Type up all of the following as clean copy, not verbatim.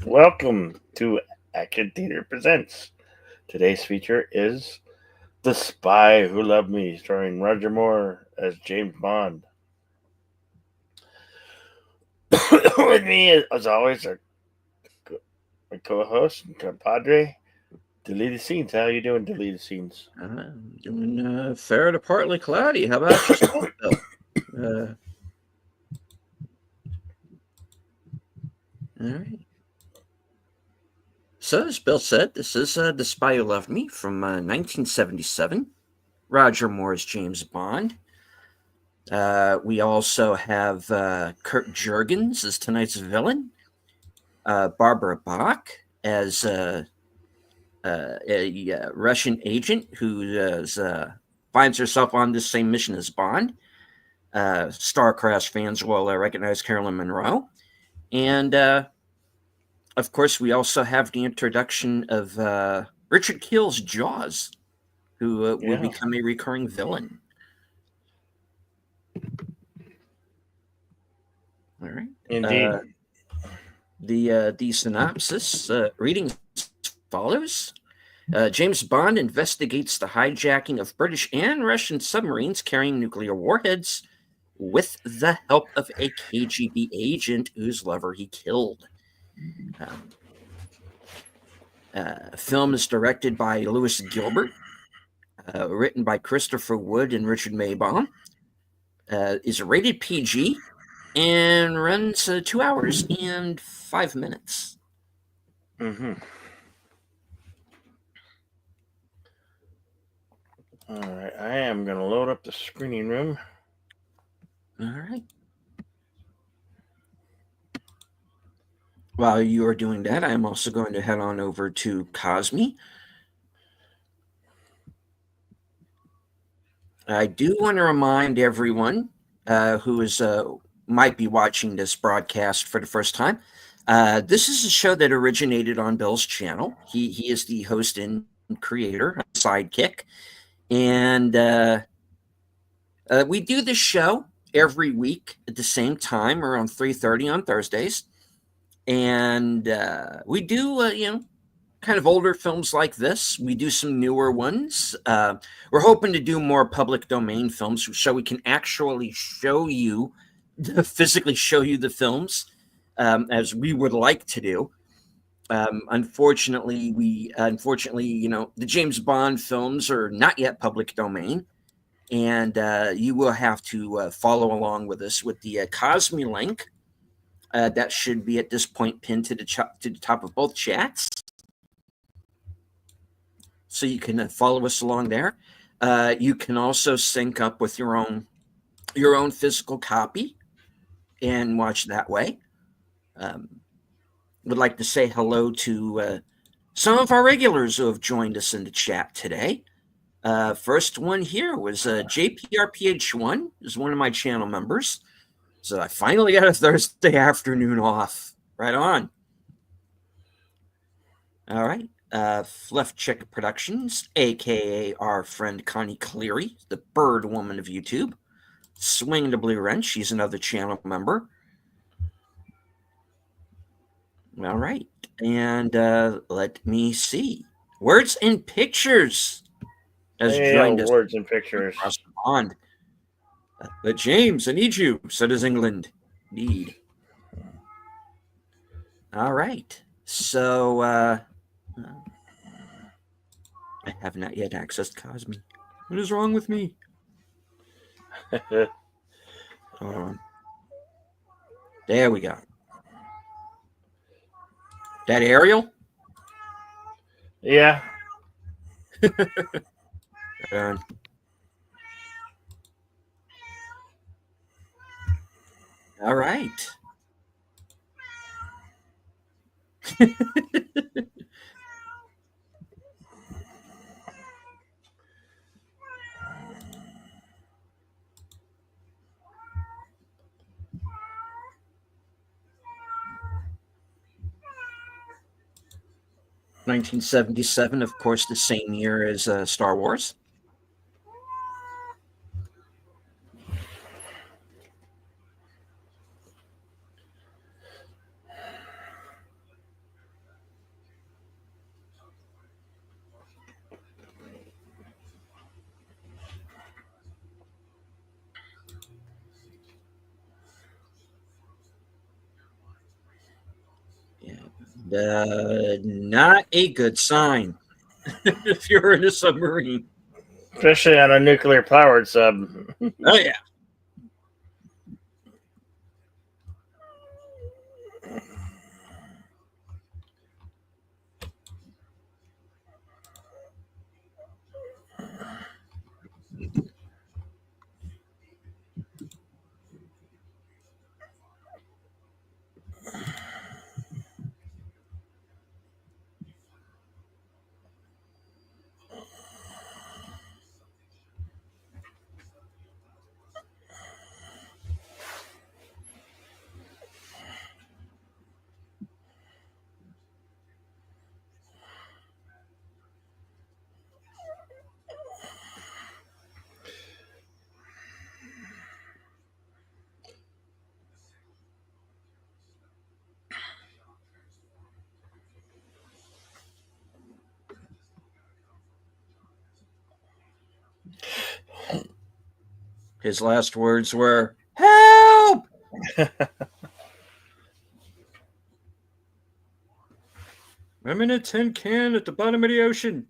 Welcome to Action Theater Presents. Today's feature is The Spy Who Loved Me, starring Roger Moore as James Bond. With me, as always, are my co-host and compadre, Deleted Scenes. How you doing, Deleted Scenes? I'm doing fair to partly cloudy. How about yourself, Bill? All right. So, as Bill said, this is The Spy Who Loved Me from 1977. Roger Moore's James Bond. We also have Kurt Jurgens as tonight's villain. Barbara Bach as a Russian agent who finds herself on this same mission as Bond. Starcraft fans will recognize Carolyn Monroe. And, of course, we also have the introduction of Richard Keel's Jaws, who will become a recurring villain. All right. Indeed. The synopsis reading follows. James Bond investigates the hijacking of British and Russian submarines carrying nuclear warheads with the help of a KGB agent whose lover he killed. Film is directed by Lewis Gilbert, written by Christopher Wood and Richard Maybaum, is rated PG, and runs 2 hours and 5 minutes. Mm-hmm. All right, I am going to load up the screening room. All right. While you are doing that, I'm also going to head on over to Cosme. I do want to remind everyone who is might be watching this broadcast for the first time. This is a show that originated on Bill's channel. He is the host and creator, sidekick, and we do this show every week at the same time, around 3:30 on Thursdays, and we do kind of older films like this. We do some newer ones. We're hoping to do more public domain films so we can actually physically show you the films as we would like to do. Unfortunately, the James Bond films are not yet public domain, and you will have to follow along with us with the Cosme link. That should be at this point pinned to the top of both chats. So you can follow us along there. You can also sync up with your own physical copy and watch that way. Would like to say hello to some of our regulars who have joined us in the chat today. First one here was JPRPH1, is one of my channel members. So I finally got a Thursday afternoon off. Right on. All right. Fluff Chick Productions, aka our friend Connie Cleary, the bird woman of YouTube. Swing the Blue Wrench, she's another channel member. All right, and let me see. Words and Pictures has joined us. Words and Pictures. Across the pond. But James, I need you. So does England. Need. All right. So I have not yet accessed Cosme. What is wrong with me? Hold on. There we go. That Ariel? Yeah. Right on. All right. (1977), of course, the same year as Star Wars. Not a good sign if you're in a submarine. Especially on a nuclear powered sub. Oh, yeah. His last words were, "Help! I'm in a tin can at the bottom of the ocean."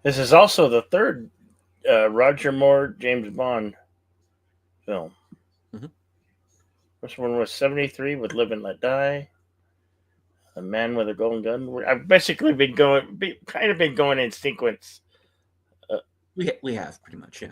This is also the third Roger Moore James Bond film. Mhm. First one was 73 with Live and Let Die. A Man with a Golden Gun. I've basically kind of been going in sequence. We have pretty much, yeah.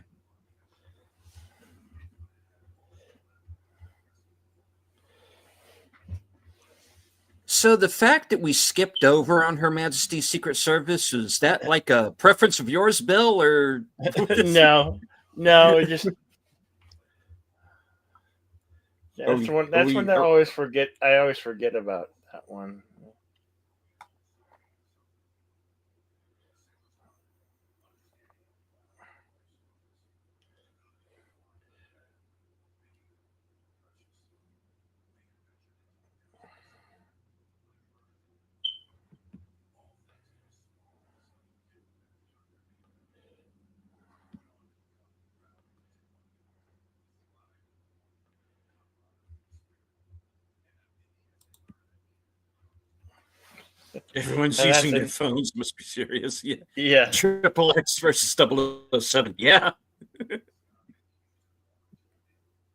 So the fact that we skipped over on Her Majesty's Secret Service, is that like a preference of yours, Bill, or No, no, it just are that's we one. are That's one we that are, I always forget about that one. everyone's And that's using their an phones? Must be serious. Yeah. yeah. Triple X versus 007. Yeah.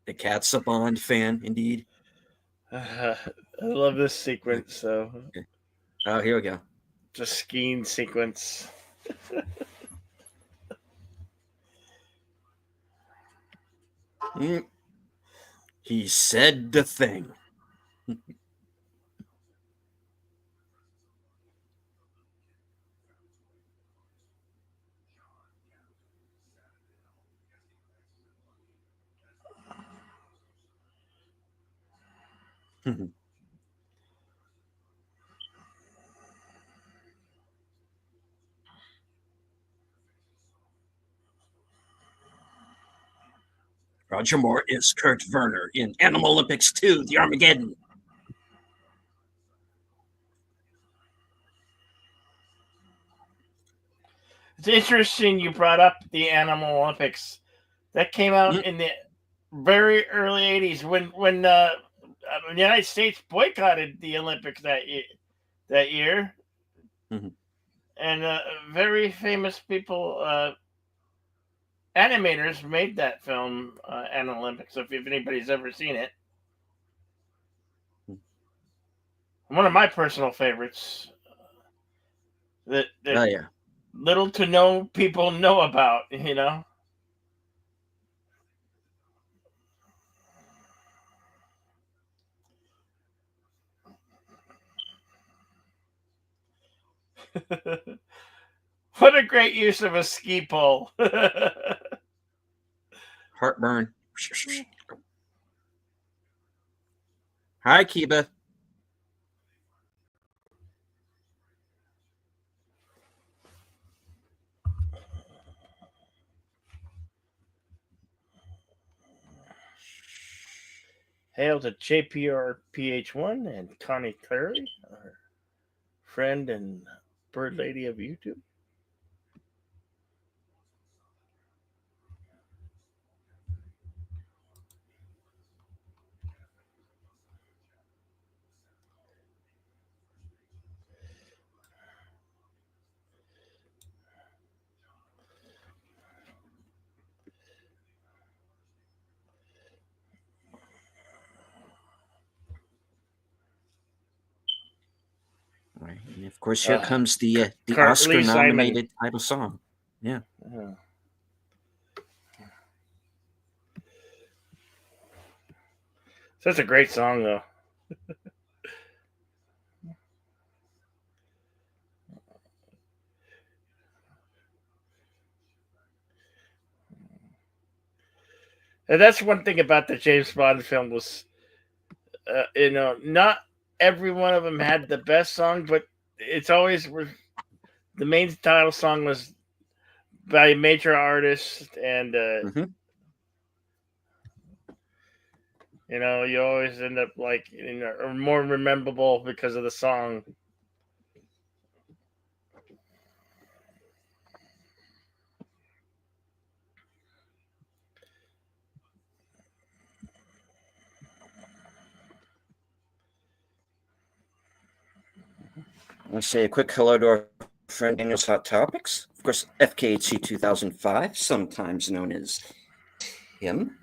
The cat's a Bond fan, indeed. I love this sequence. So Okay. Oh, here we go. the skiing sequence. Mm. He said the thing. Roger Moore is Kurt Werner in Animal Olympics 2, The Armageddon. It's interesting you brought up the Animal Olympics. That came out Mm. in the very early '80s when the United States boycotted the Olympics that year, Mhm. and very famous people, animators, made that film, an Olympics. So if anybody's ever seen it, one of my personal favorites that Oh yeah. little to no people know about. What a great use of a ski pole. Heartburn. Hi, Kiba. Hail to JPRPH1 and Connie Clary, our friend and bird lady of YouTube. Right. And of course, here Uh, comes the Lee Simon. Oscar-nominated title song. Yeah. Uh, Such a great song, though. And that's one thing about the James Bond film was, not every one of them had the best song, but it's always the main title song was by a major artist, and Hmm. you always end up like or more memorable because of the song. Let's say a quick hello to our friend Daniel's Hot Topics. Of course, FKHC 2005, sometimes known as him.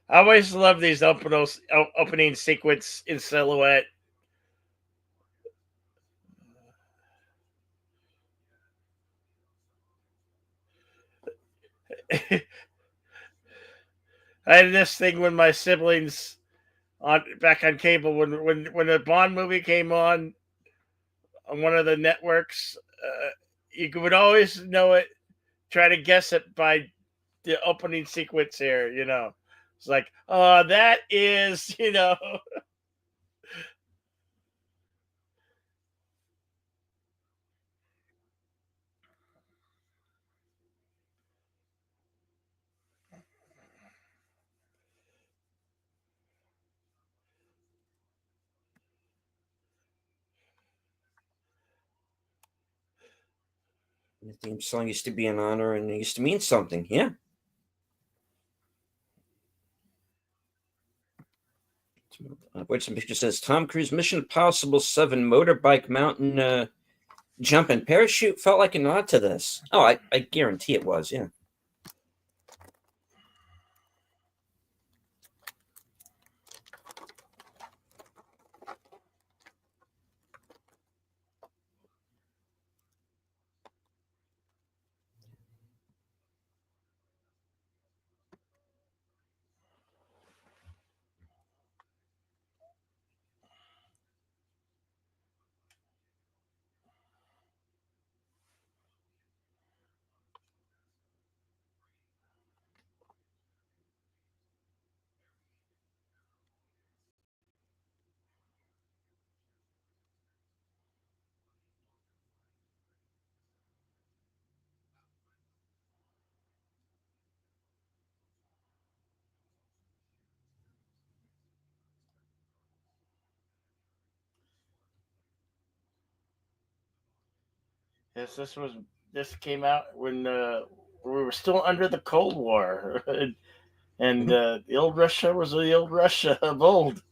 I always love these opening sequence in silhouette. I had this thing when my siblings on back on cable when the Bond movie came on one of the networks. You would always know it, try to guess it by the opening sequence here. It's like, oh, that is, The theme song used to be an honor and it used to mean something. Yeah. Wait, some picture says Tom Cruise Mission Impossible 7 motorbike mountain jump and parachute felt like a nod to this. Oh, I guarantee it was. Yeah. Yes, this came out when we were still under the Cold War, and the old Russia was the old Russia of old.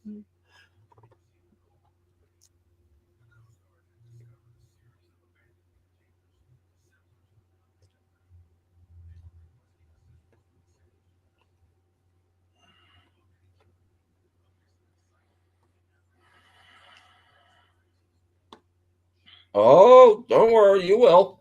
Oh, don't worry, you will.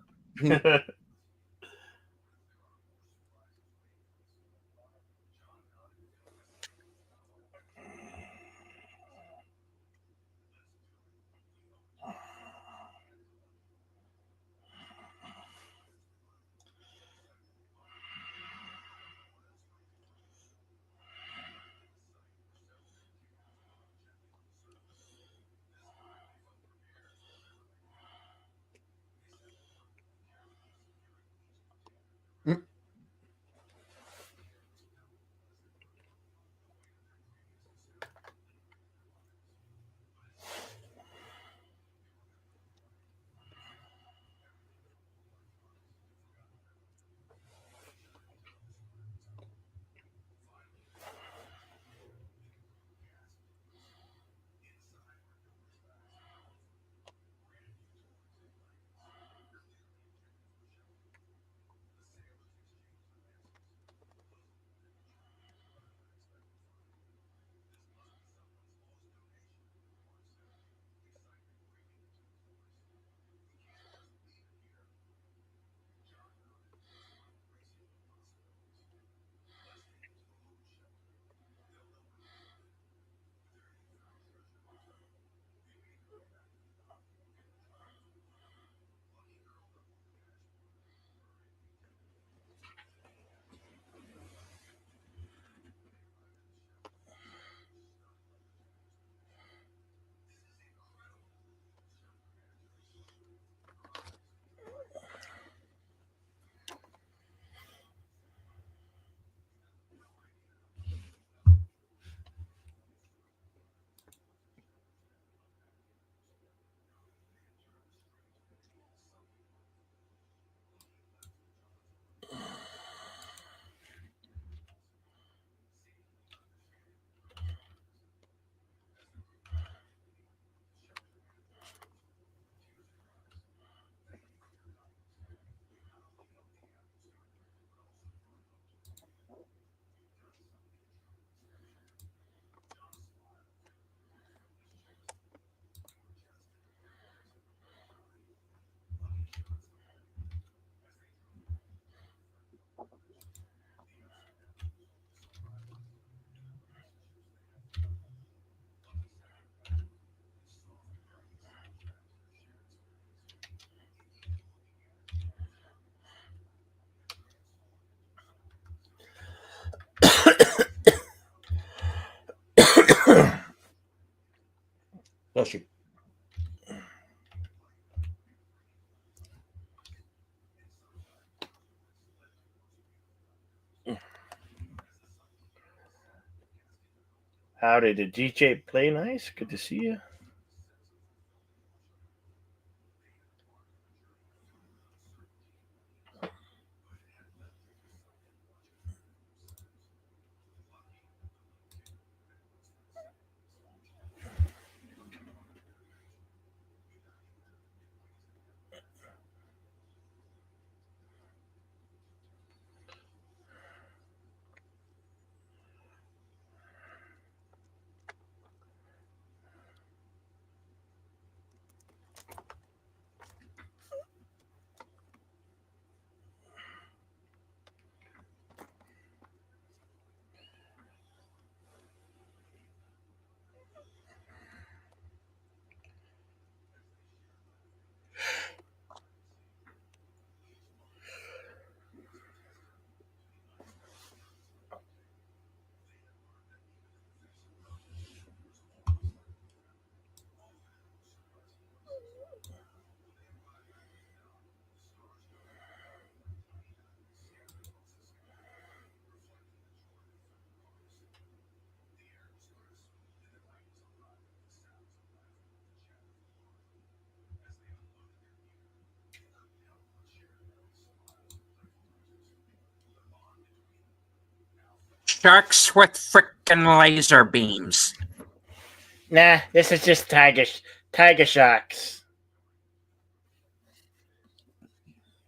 Bless you. Howdy, did DJ play nice? Good to see you. sharks with frickin' laser beams. Nah, this is just tiger sharks.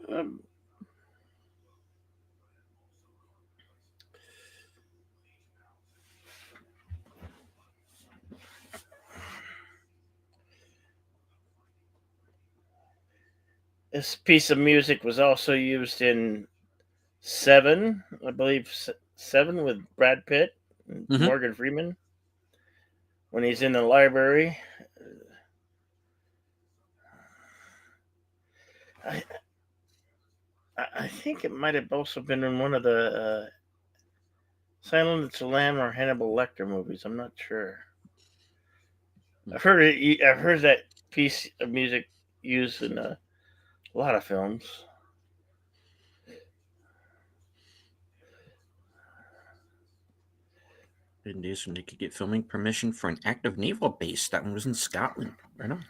Um, this piece of music was also used in Seven, I believe. Seven with Brad Pitt and Morgan Freeman when he's in the library. I I think it might have also been in one of the Silence of the Lamb or Hannibal Lecter movies. I'm not sure. I've heard it. I've heard that piece of music used in a lot of films. In days when they could get filming permission for an active naval base. That one was in Scotland. Right on.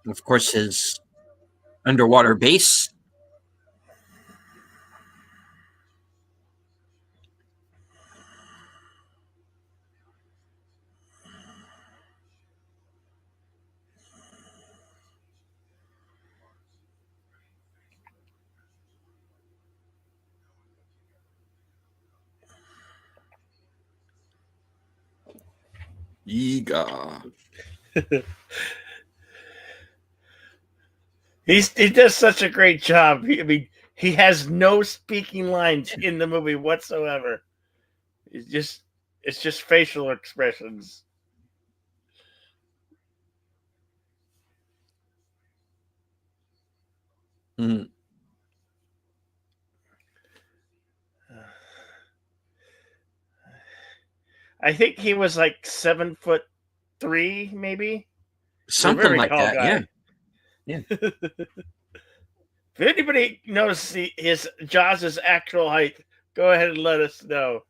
Of course, his underwater base. Yiga. He does such a great job. I mean, he has no speaking lines in the movie whatsoever. It's just facial expressions. Mm. I think he was like 7'3", maybe. He's a Something very like tall that, yeah. guy. Yeah. If anybody knows his Jaws' actual height, go ahead and let us know.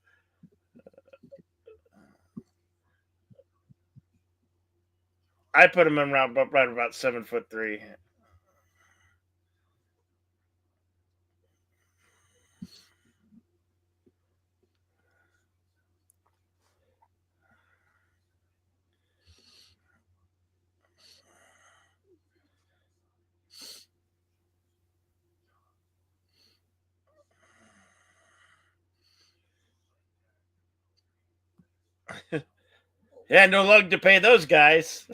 I put him in around right about 7'3". Yeah, no lug to pay those guys.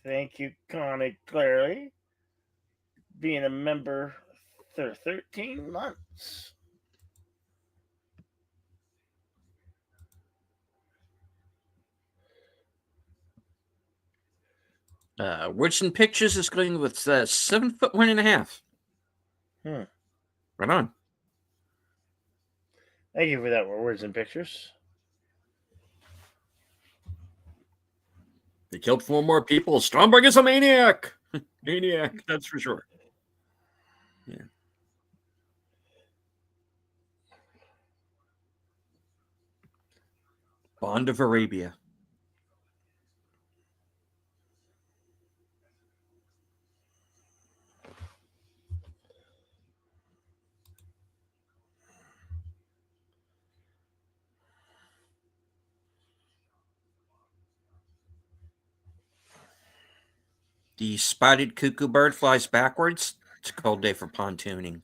Thank you, Connie Clearly, being a member for 13 months. Words and Pictures is going with 7'1.5". Hmm. Right on. Thank you for that, Words and Pictures. They killed 4 more people. Stromberg is a maniac. Maniac, that's for sure. Yeah. Bond of Arabia. The spotted cuckoo bird flies backwards. It's a cold day for pontooning.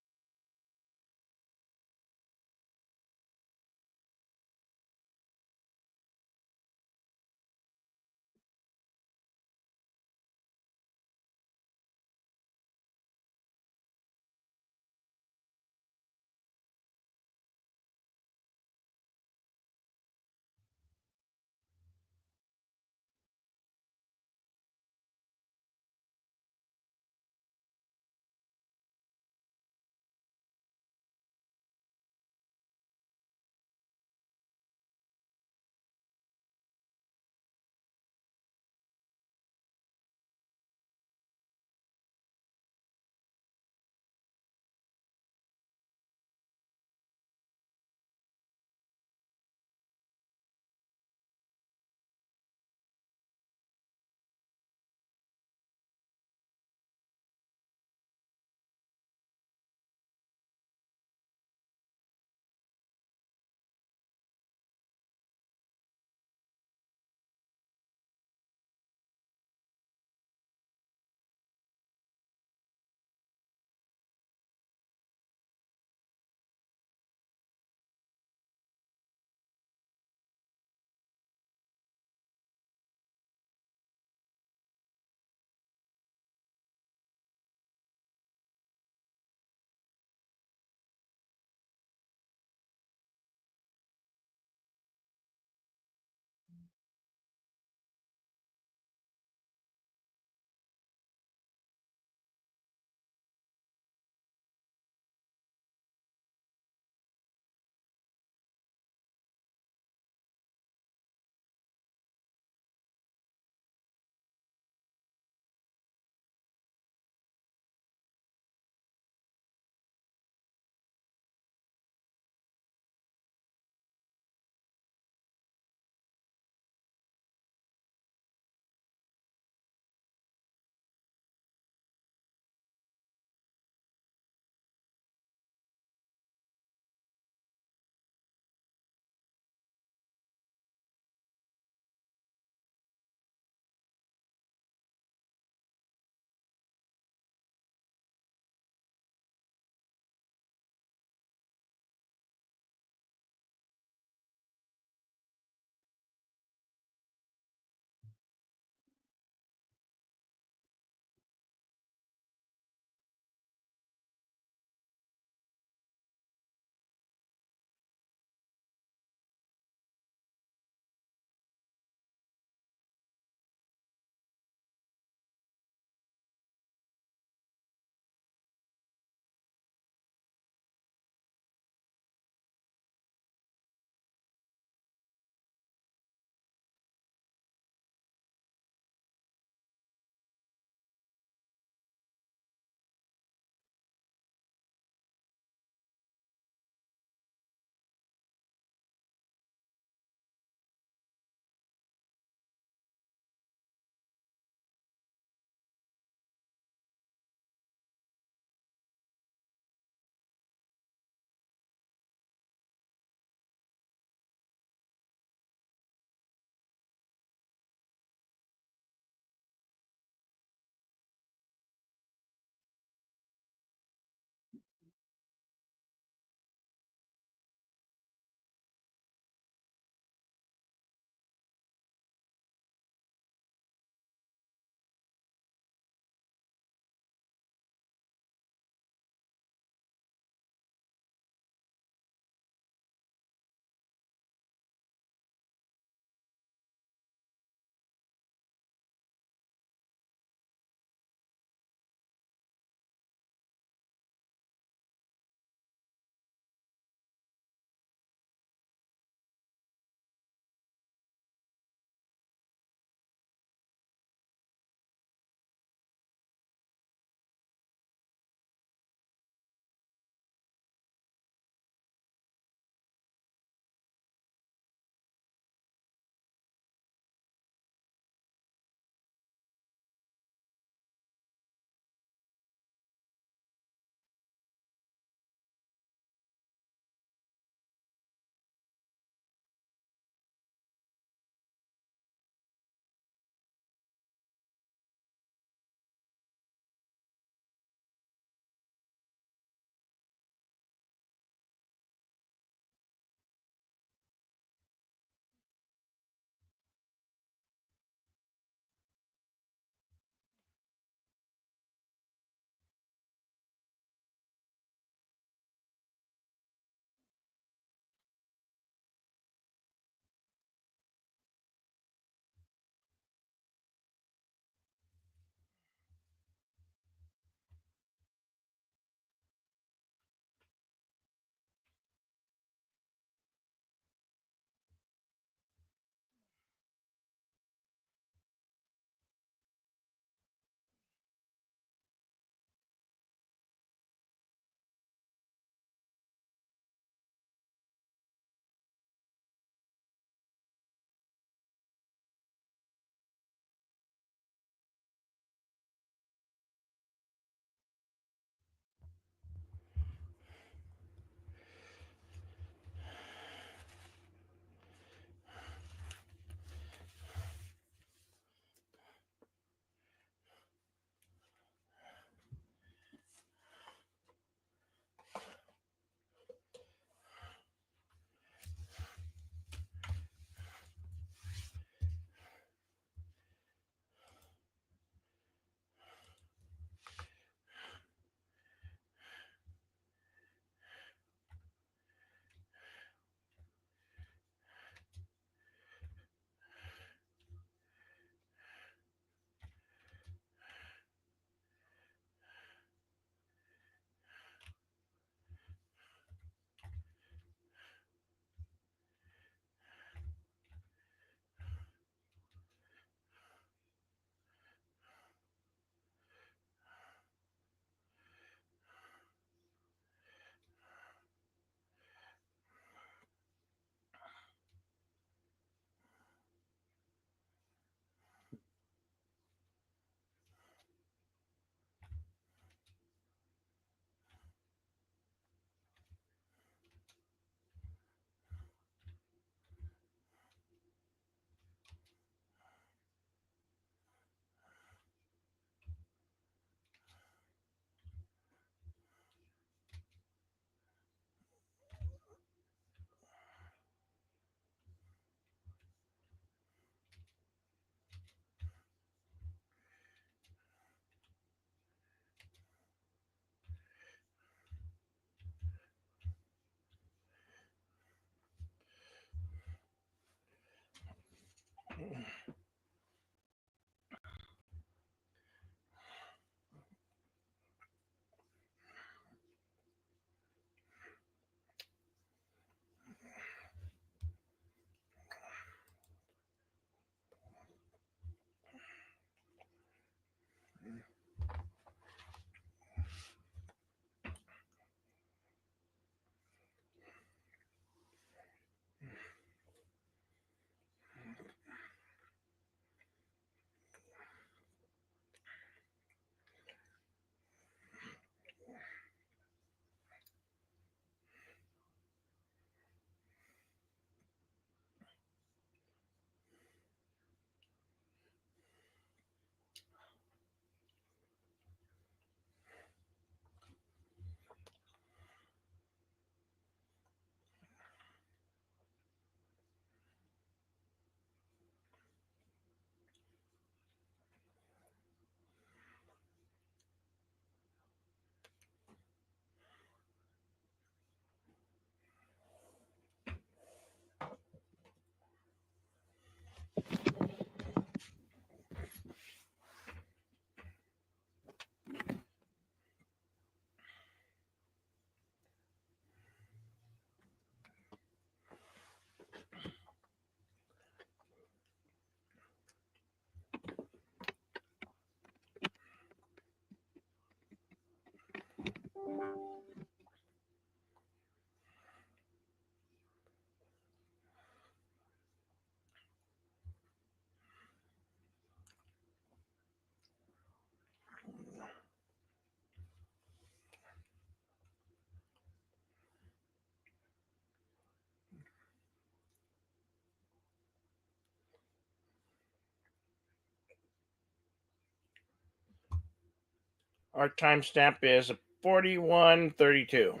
Our timestamp is 41:32.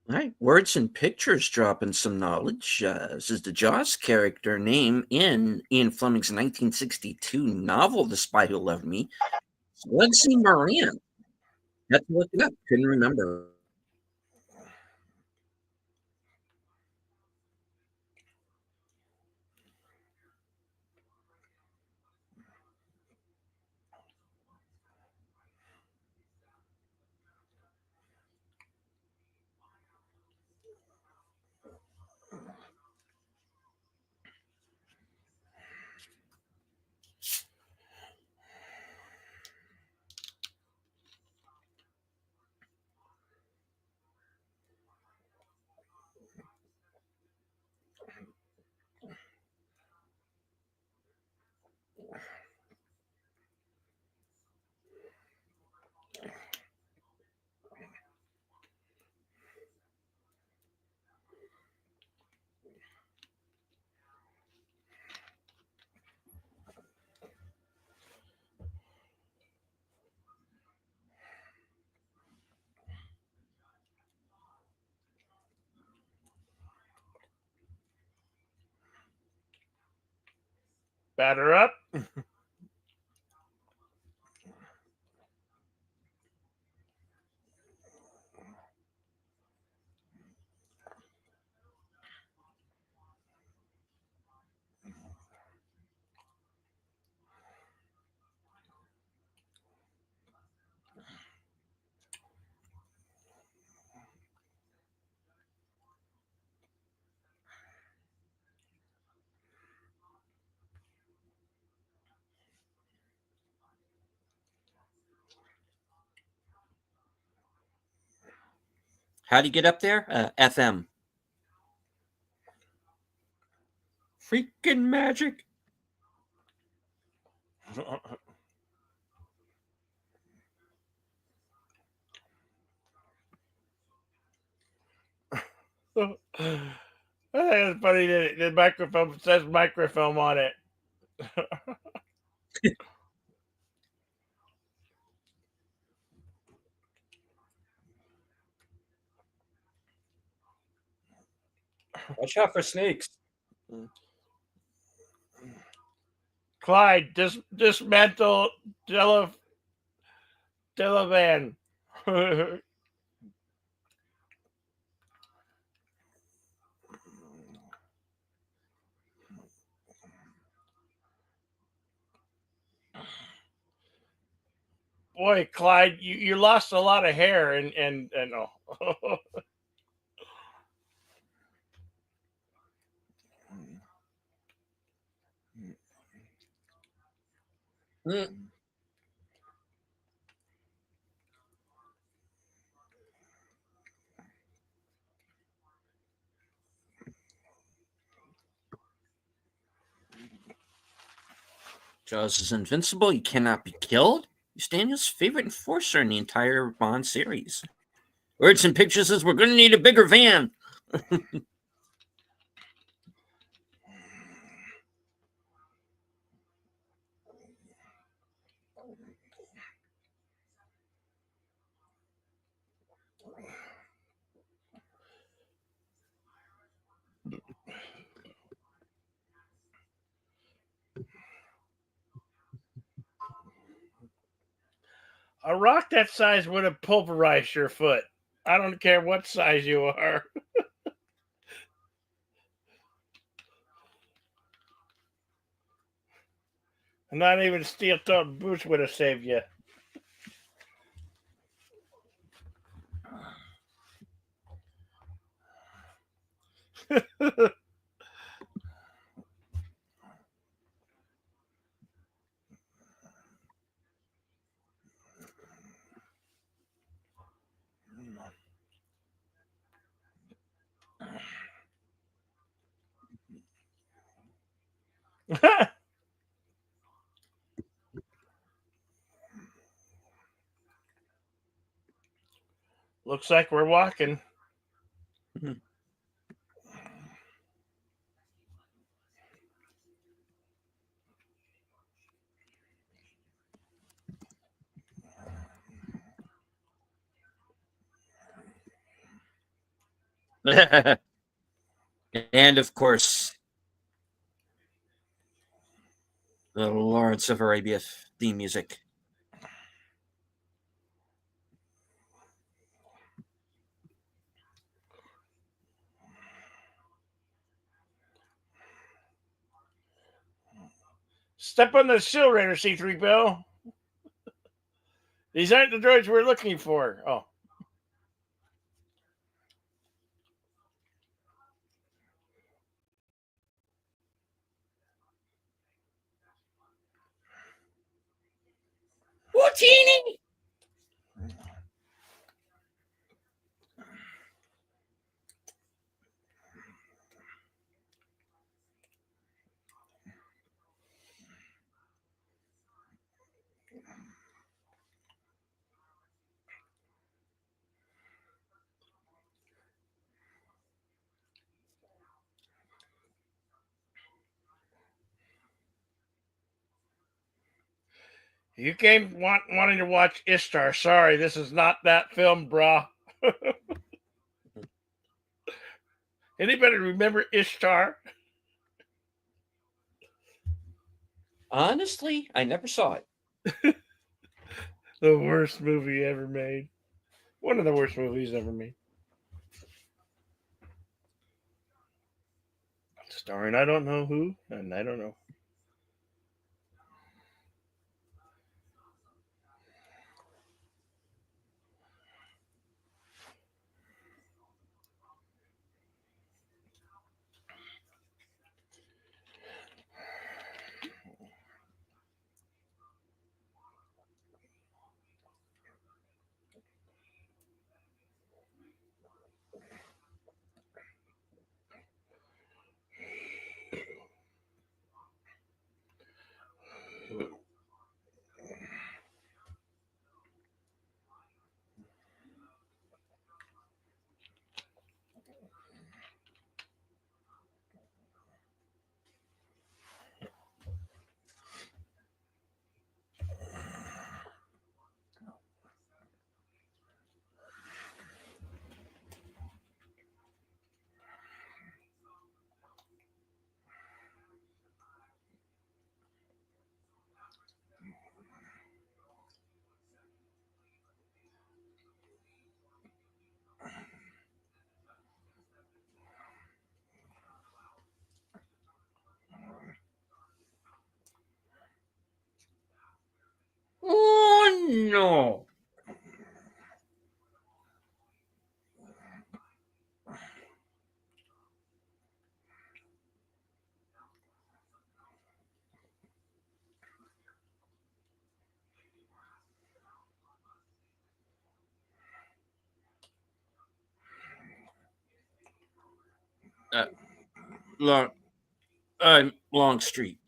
All right, Words and Pictures dropping some knowledge. This is the Jaws character name in Ian Fleming's 1962 novel, The Spy Who Loved Me. Legacy Moran. Had to look it up. Couldn't remember. Batter up. How do you get up there? FM. Freaking magic. It's funny that the microphone says microphone on it. Watch out for snakes. Clyde, dismantle Delavan. Boy, Clyde, you lost a lot of hair and oh. Mm. Jaws is invincible. You cannot be killed. He's Daniel's favorite enforcer in the entire Bond series. Words and Pictures says we're going to need a bigger van. A rock that size would have pulverized your foot. I don't care what size you are. Not even steel-toed boots would have saved you. Looks like we're walking. And of course, the Lawrence of Arabia theme music. Step on the accelerator, C3PO. These aren't the droids we're looking for. Oh. Whatini? You came wanting to watch Ishtar. Sorry, this is not that film, brah. Anybody remember Ishtar? Honestly, I never saw it. The worst movie ever made. One of the worst movies ever made. Starring I don't know who, and I don't know. Oh no! Uh, long, Long Street.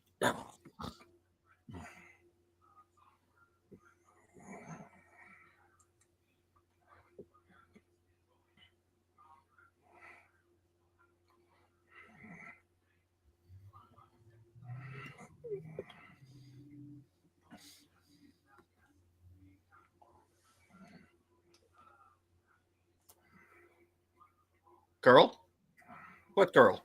Girl? What girl?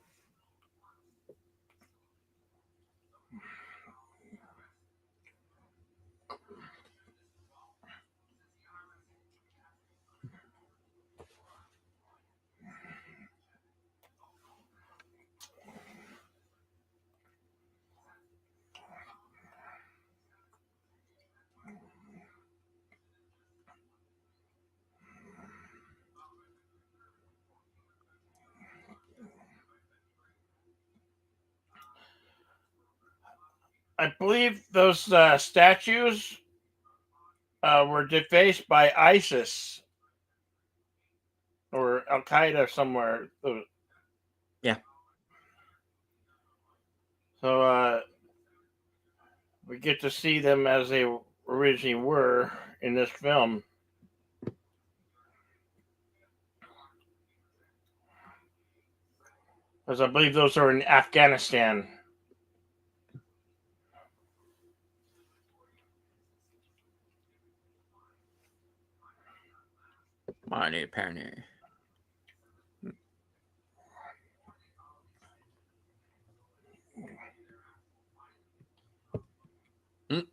I believe those statues were defaced by ISIS or Al Qaeda somewhere. Yeah. So we get to see them as they originally were in this film. As I believe those are in Afghanistan. Money penny. Mm.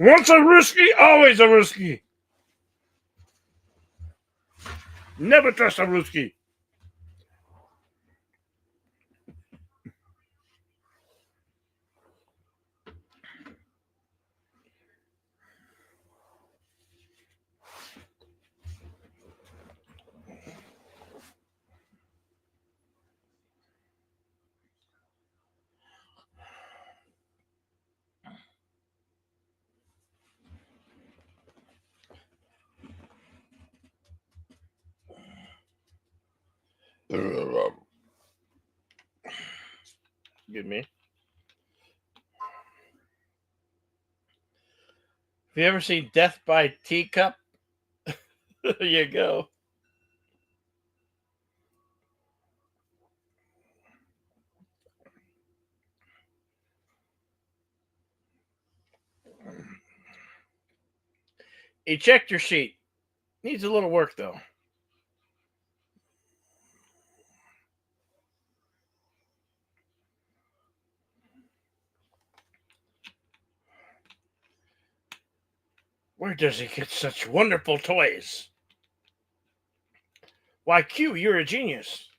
Once a Ruski, always a Ruski. Never trust a Ruski. Excuse me. Have you ever seen Death by Teacup? There you go. Ejector sheet. Needs a little work though. Where does he get such wonderful toys? Why, Q, you're a genius.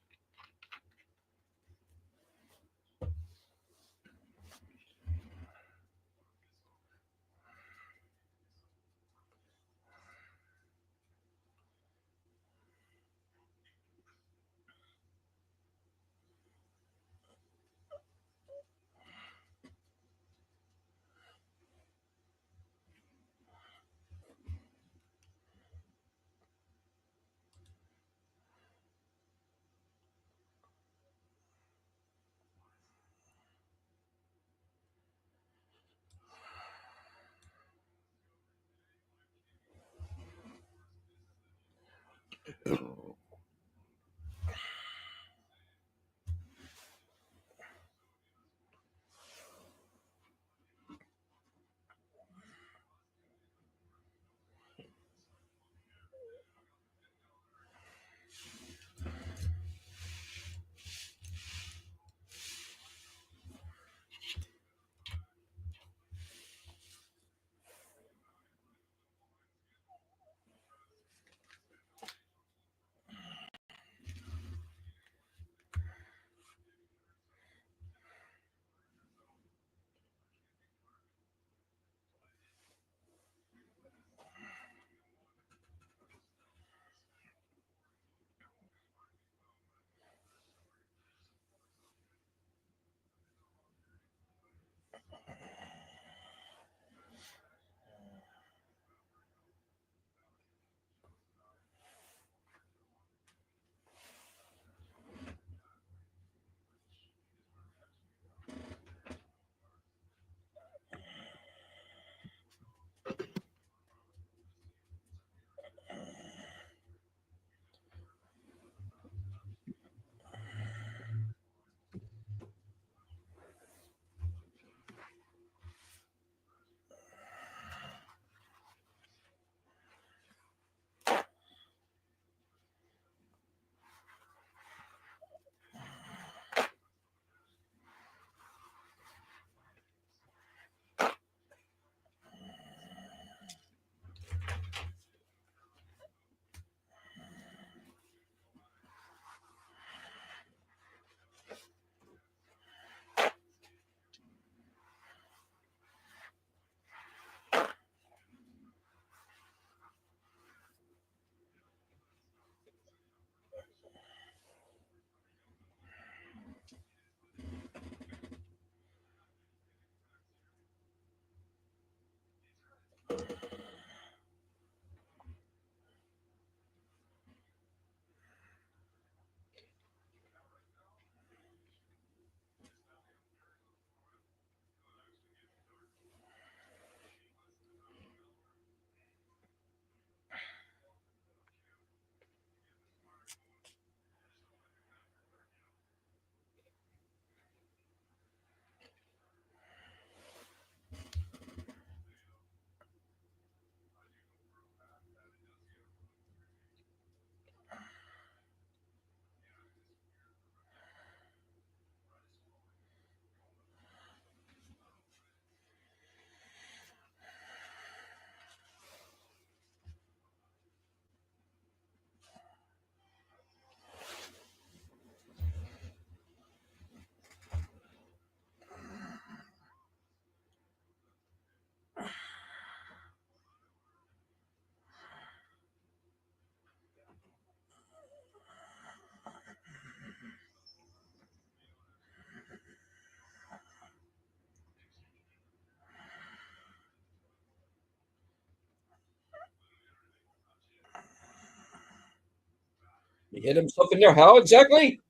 He hit himself in there. How exactly?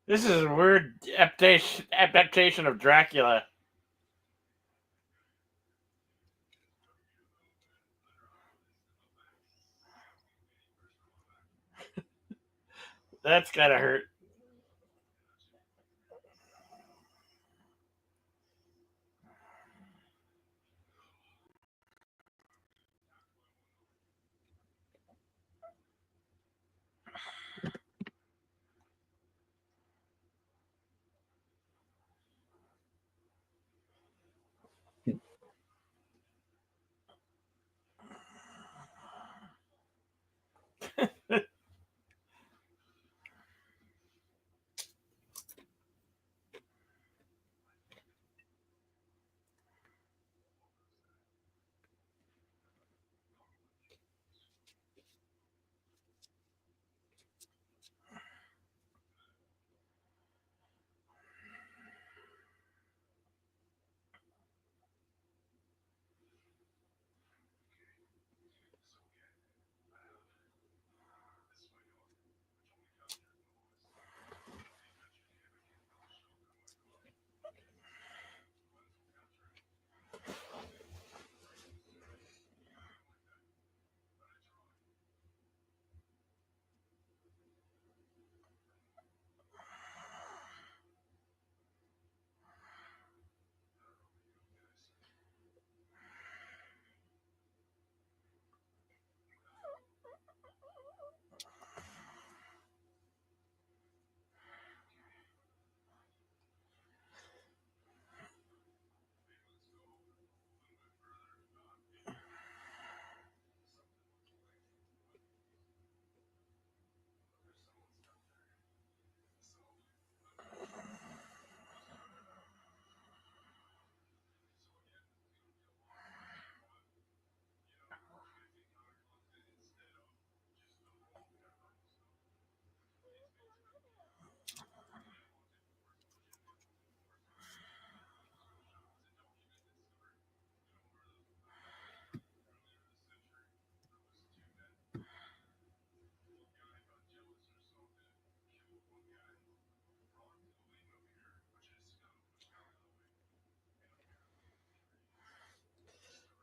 This is a weird adaptation of Dracula. That's gotta hurt.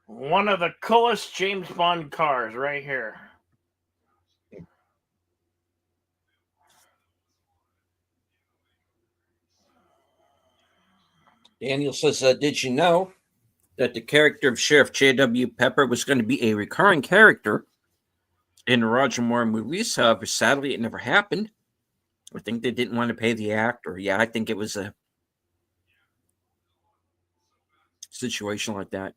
One of the coolest James Bond cars right here. Daniel says, did you know that the character of Sheriff J.W. Pepper was going to be a recurring character in the Roger Moore movies? However, sadly, it never happened. I think they didn't want to pay the actor. Yeah, I think it was a situation like that.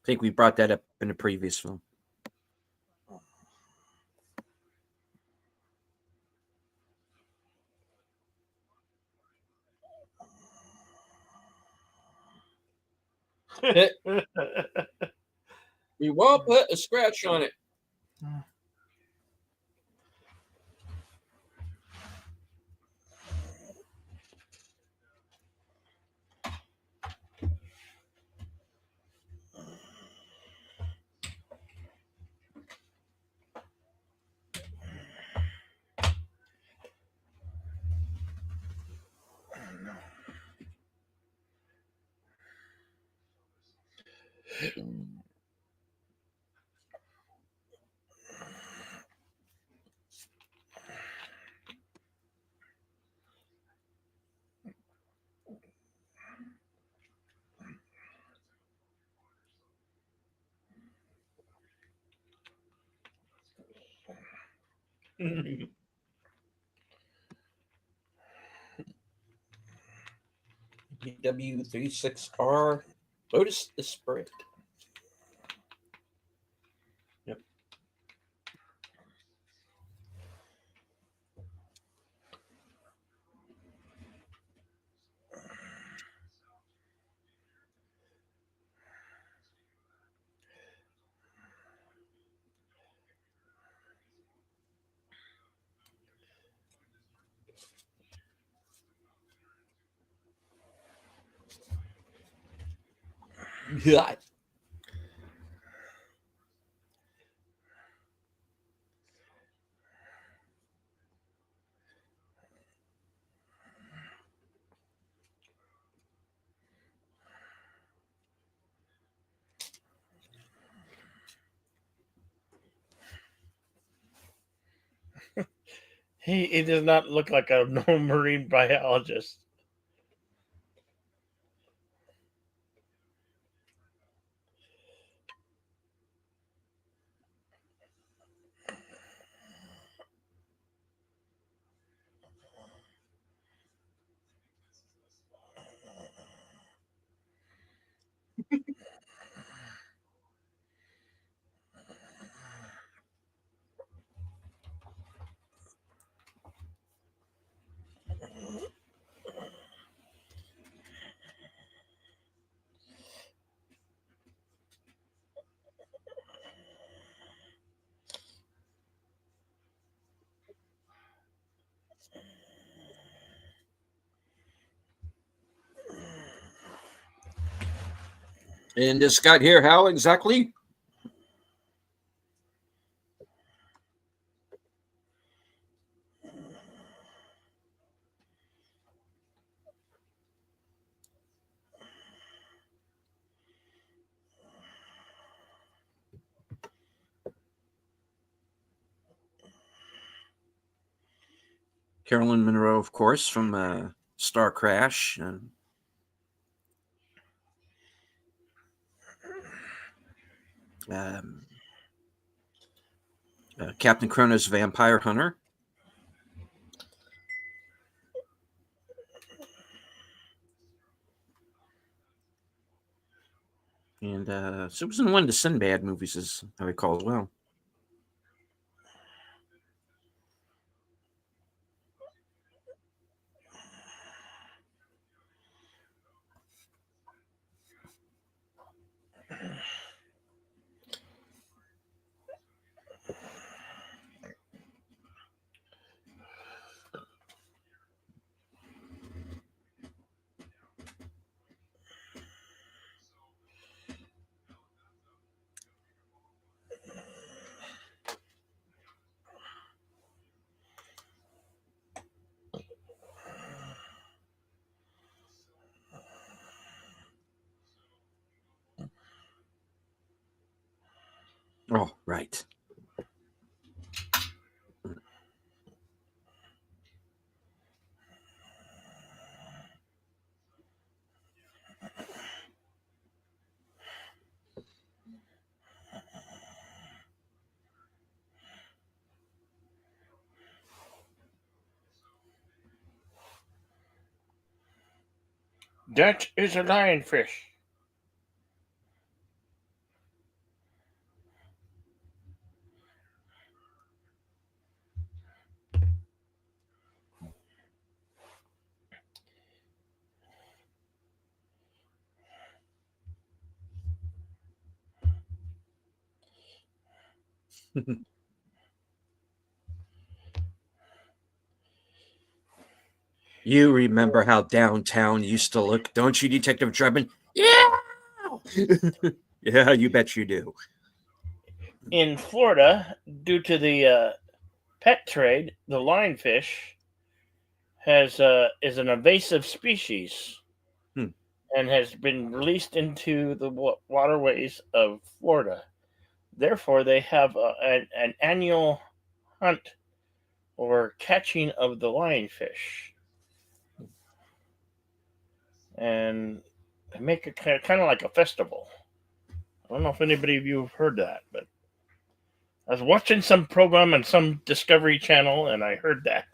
I think we brought that up in the previous film. We won't put a scratch on it. W36R Lotus Esprit. Yep. Yeah. He does not look like a normal marine biologist. And this Scott here, how exactly? Carolyn Monroe, of course, from Star Crash. Um, Captain Kronos Vampire Hunter. And so it was in one of the Sinbad movies, as I recall, as well. Oh, right. That is a lionfish. You remember how downtown used to look, don't you, Detective Drebin? Yeah! Yeah, you bet you do. In Florida, due to the pet trade, the lionfish is an invasive species Hmm. and has been released into the waterways of Florida. Therefore, they have an annual hunt or catching of the lionfish, and they make it kind of like a festival. I don't know if anybody of you have heard that, but I was watching some program on some Discovery Channel, and I heard that.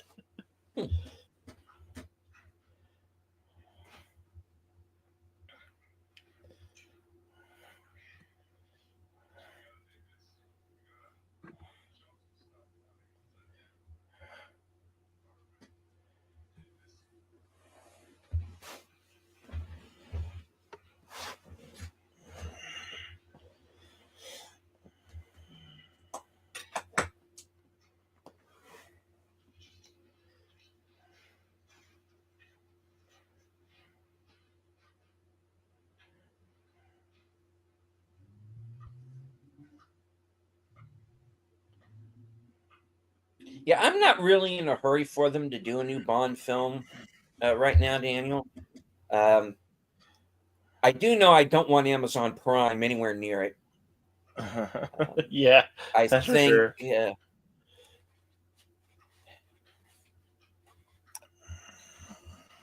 Yeah, I'm not really in a hurry for them to do a new Bond film right now, Daniel. Um, I do know I don't want Amazon Prime anywhere near it. Yeah, I that's for think sure.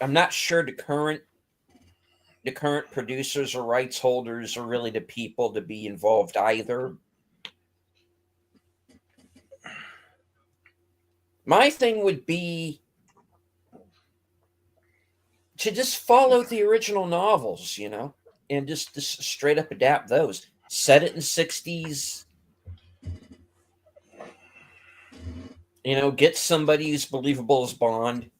I'm not sure the current producers or rights holders are really the people to be involved either. My thing would be to just follow the original novels, and just straight up adapt those. Set it in 60s, get somebody who's believable as Bond.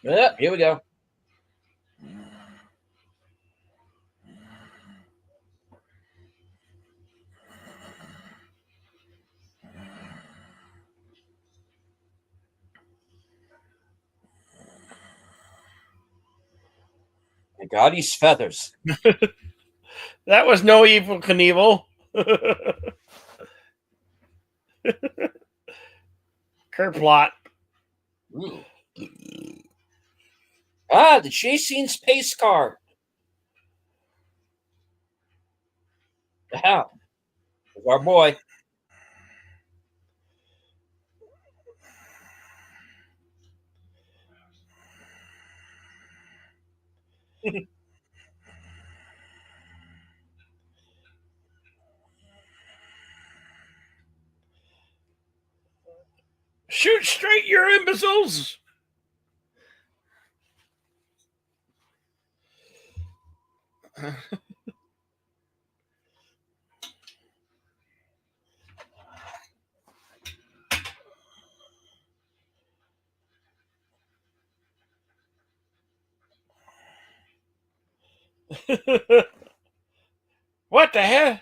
Yep, here we go. I got his feathers. That was no evil Knievel. Kerplot. Ooh. Ah, the chasing space car. Wow, there's our boy. Shoot straight, you imbeciles! What the hell?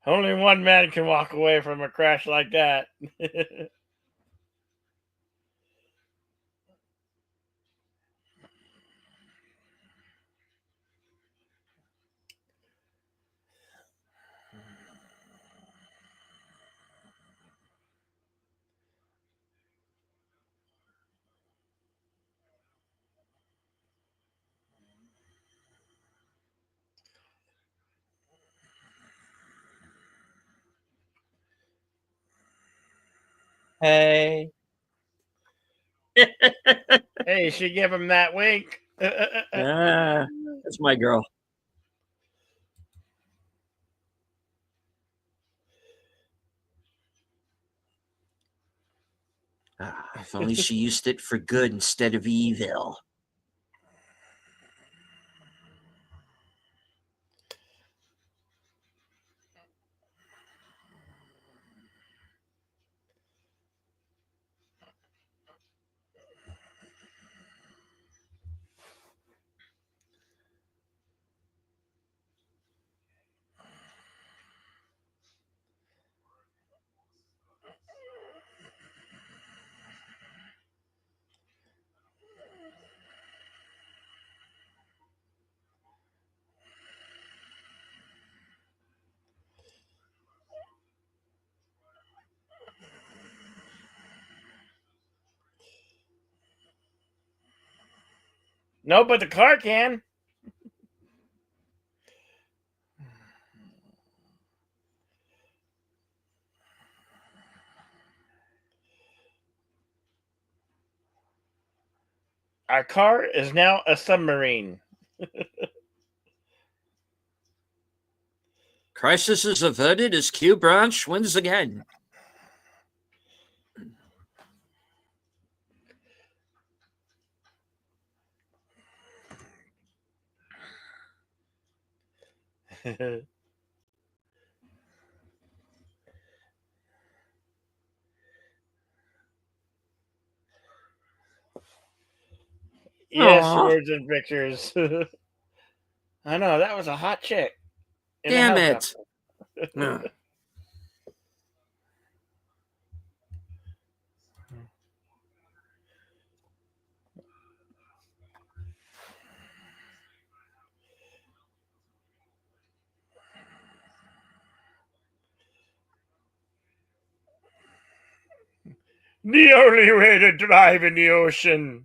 Only one man can walk away from a crash like that. Hey. Hey, she give him that wink. Ah, that's my girl. If only she used it for good instead of evil. No, but the car can. Our car is now a submarine. Crisis is averted as Q Branch wins again. Yes, Aw, words and pictures. I know, that was a hot chick in a damn helicopter. it. Ugh. The only way to drive in the ocean.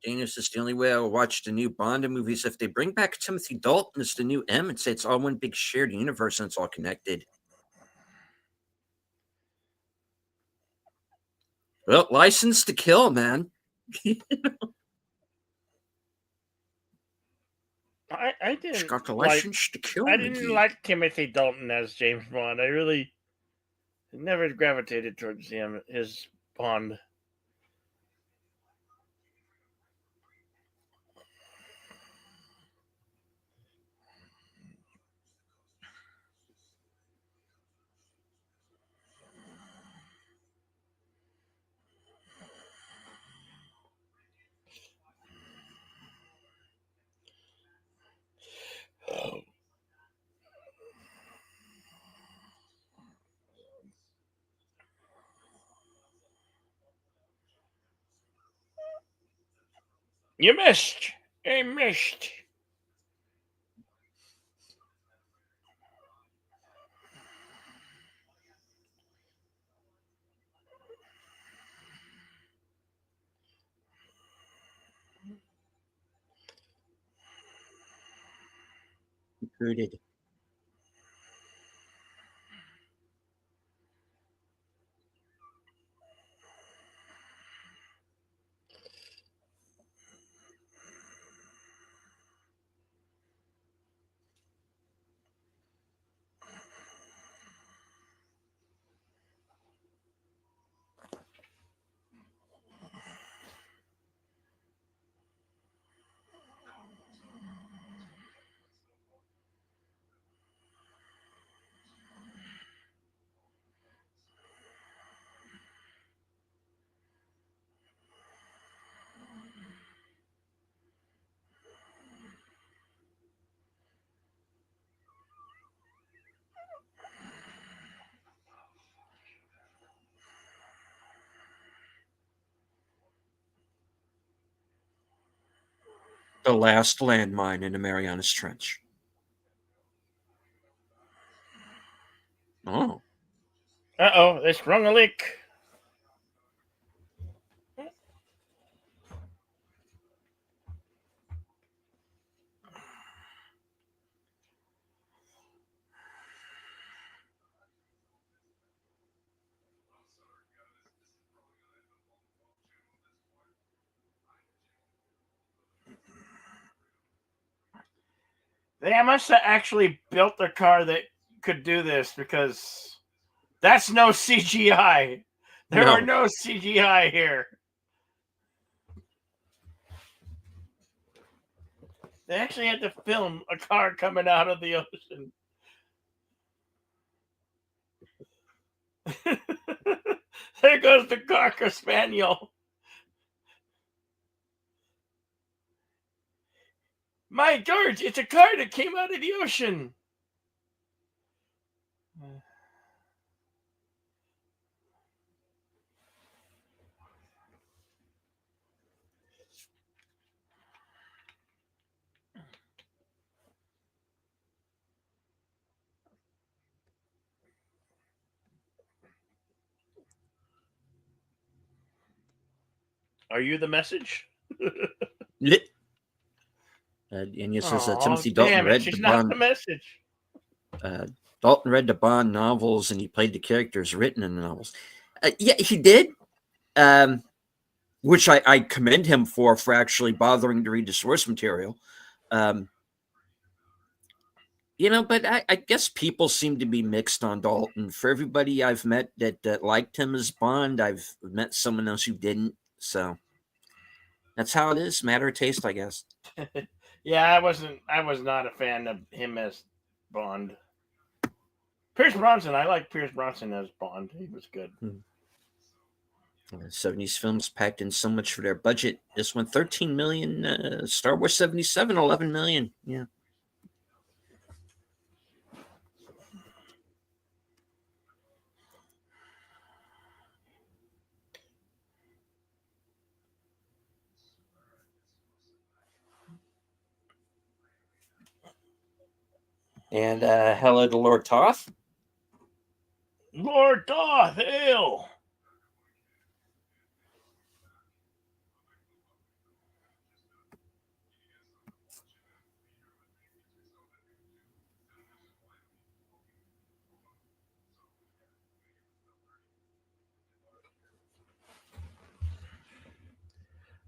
Dana says the only way I'll watch the new Bond movies if they bring back Timothy Dalton as the new M and say it's all one big shared universe and it's all connected. Well, License to Kill, man. I She's didn't got the like license to kill, I didn't McGee. like Timothy Dalton as James Bond. I really never gravitated towards him his Bond. You missed. I missed. Recruited. The last landmine in the Marianas Trench. Oh. Uh-oh, they sprung a leak. They must have actually built a car that could do this because that's no CGI. There were No. no CGI here. They actually had to film a car coming out of the ocean. There goes the Cocker Spaniel. My George, it's a car that came out of the ocean. Are you the message? And it says Oh, Timothy Dalton damn it. read the She's not the Bond. message. Dalton read the Bond novels, and he played the characters written in the novels. Yeah, he did. Which I commend him for actually bothering to read the source material. But I guess people seem to be mixed on Dalton. For everybody I've met that liked him as Bond, I've met someone else who didn't. So that's how it is. Matter of taste, I guess. Yeah, I was not a fan of him as Bond. Pierce Bronson, I like Pierce Bronson as Bond. He was good. 70s films packed in so much for their budget. This one, 13 million. Star Wars 77, 11 million. Yeah. And hello to Lord Toth. Lord Doth, hail!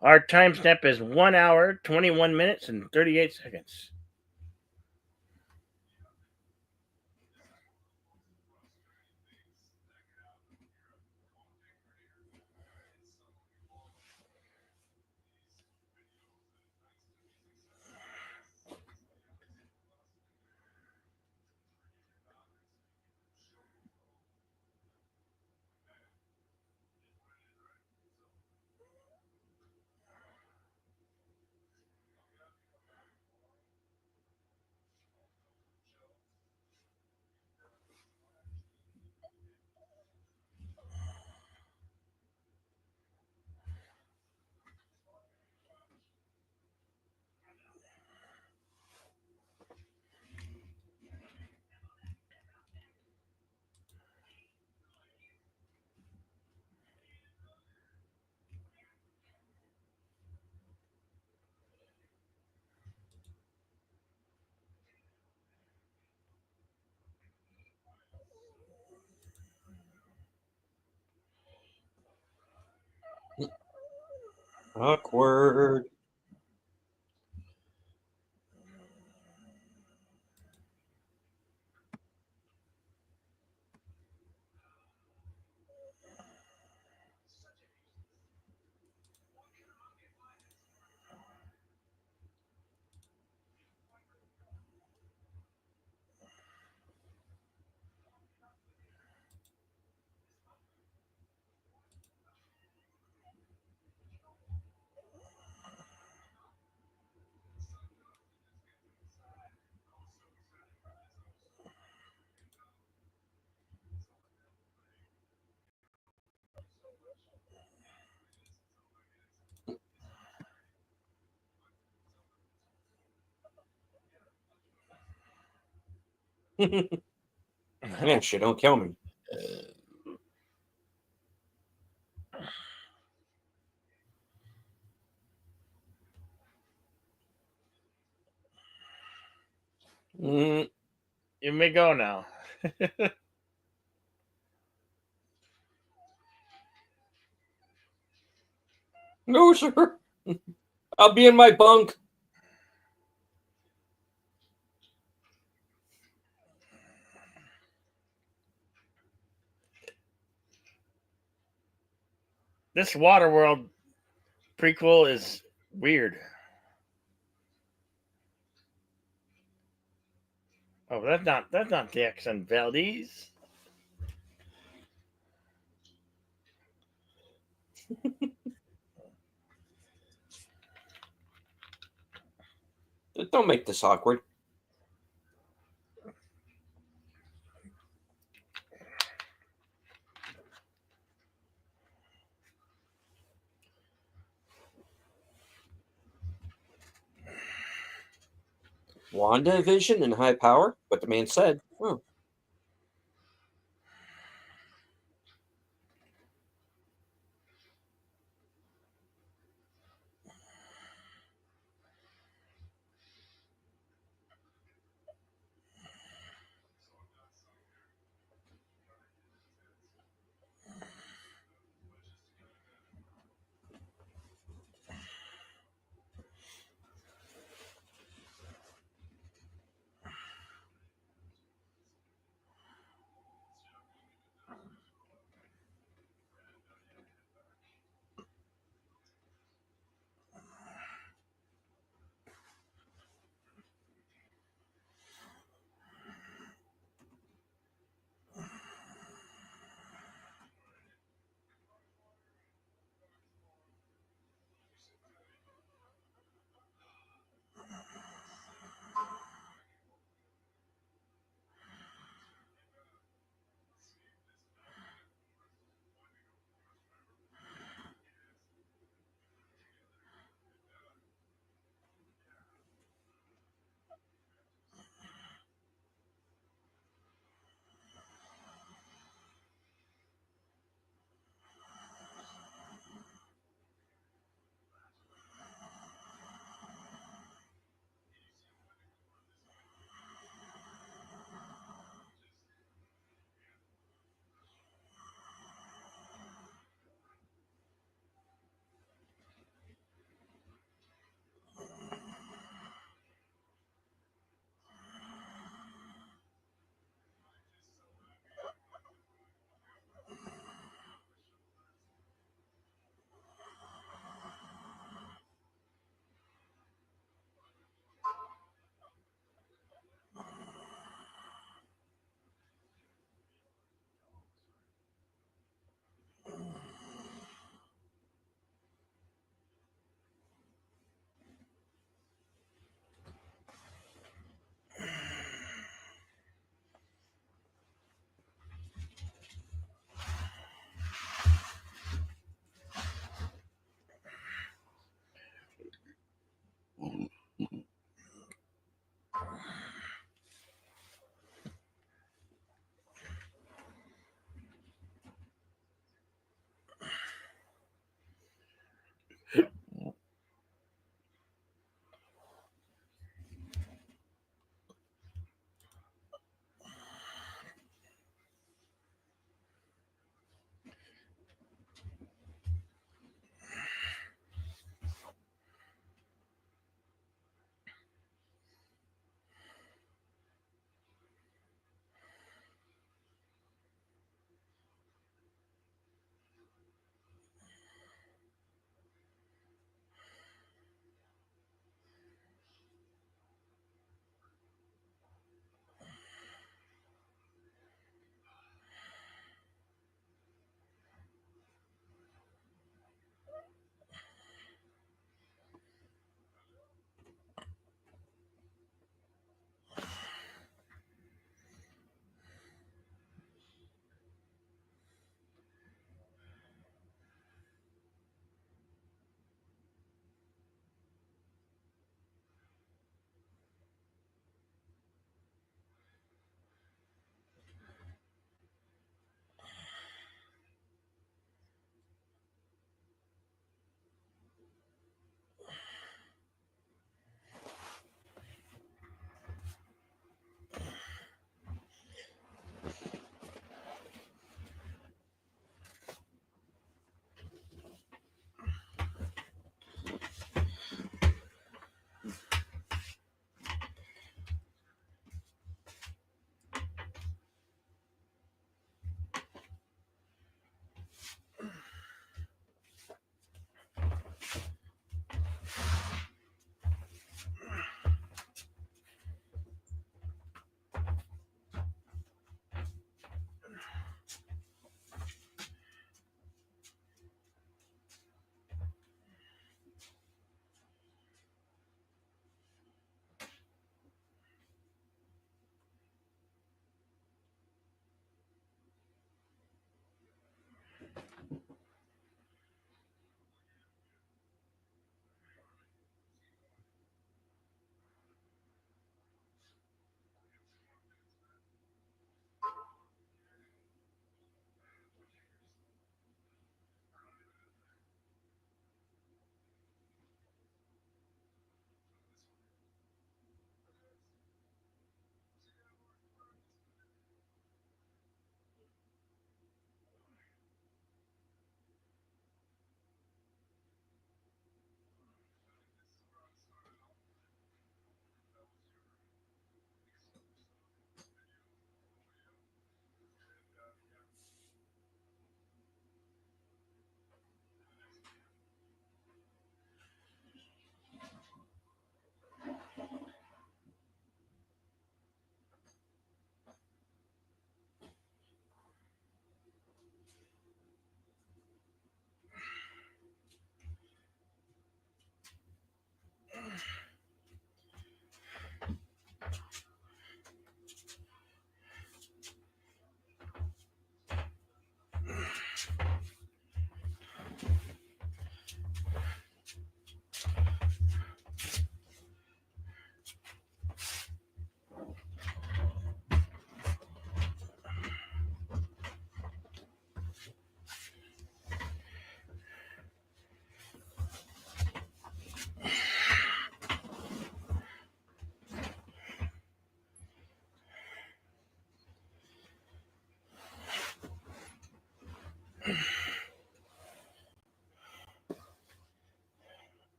Our timestamp is 1 hour, 21 minutes, and 38 seconds. Awkward. Yeah, shit, don't kill me. You may go now. No, sir. I'll be in my bunk. This Waterworld prequel is weird. Oh, that's not Jackson Valdez. Don't make this awkward. WandaVision and high power? What the man said. Oh.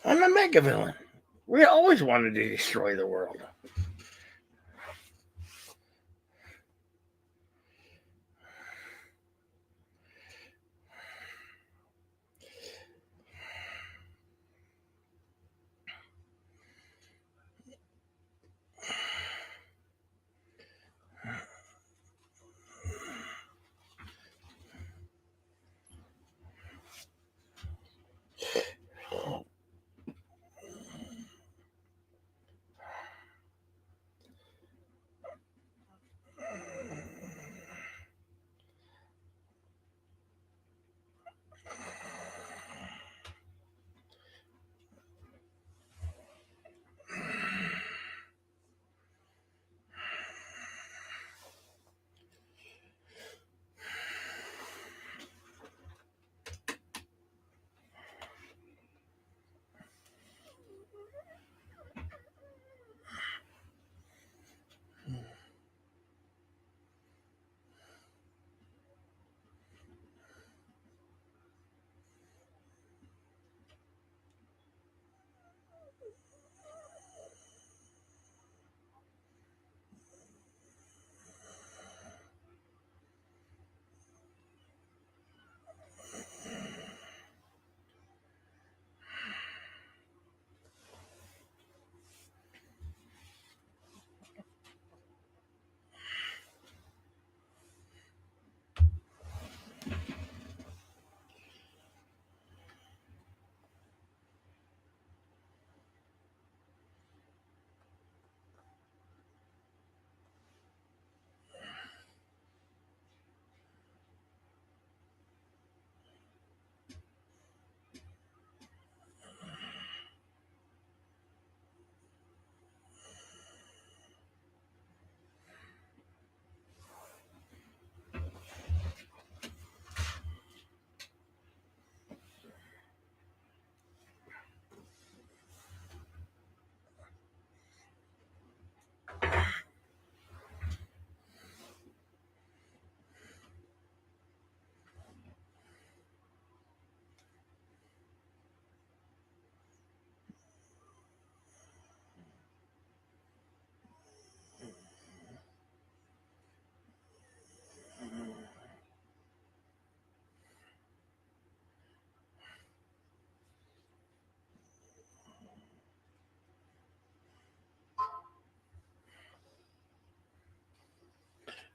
I'm a mega villain. We always wanted to destroy the world.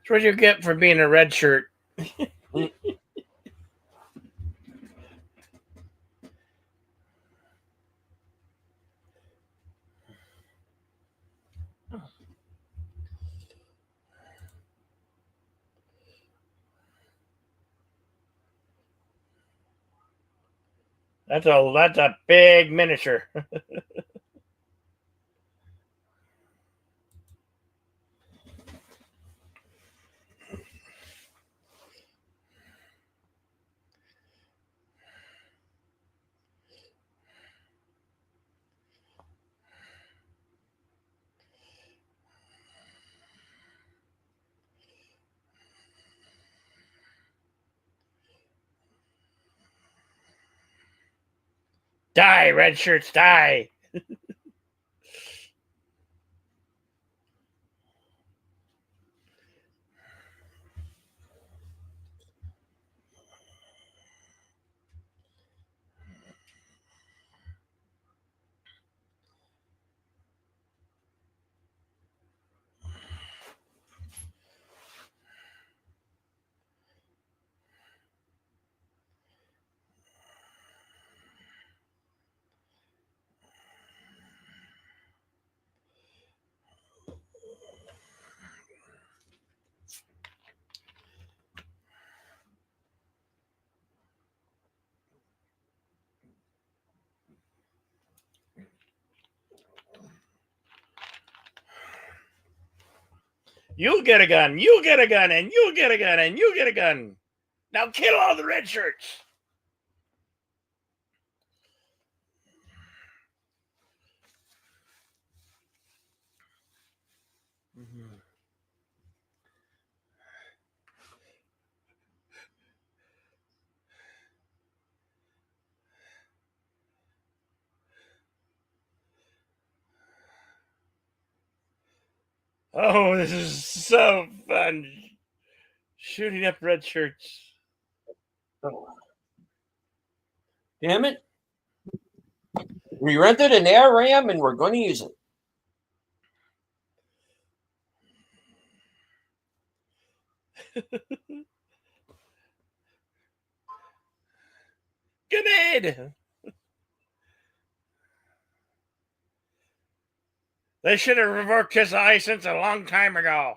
That's what you get for being a red shirt. That's a big miniature. Die, red shirts, die. You get a gun, you get a gun, and you get a gun, and you get a gun. Now kill all the red shirts. Oh, this is so fun. Shooting up red shirts. Damn it. We rented an air ram and we're going to use it. Grenade! They should have revoked his license a long time ago.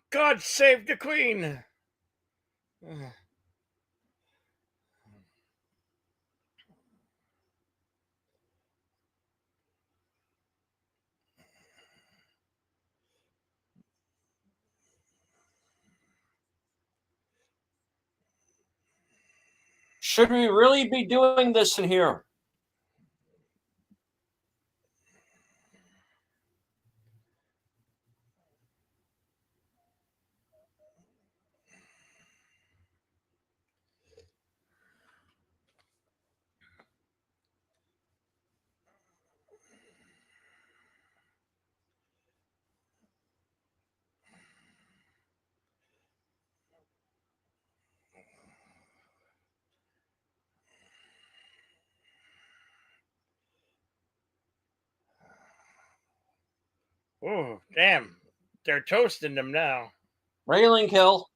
God save the Queen. Should we really be doing this in here? Oh, damn. They're toasting them now. Railing kill.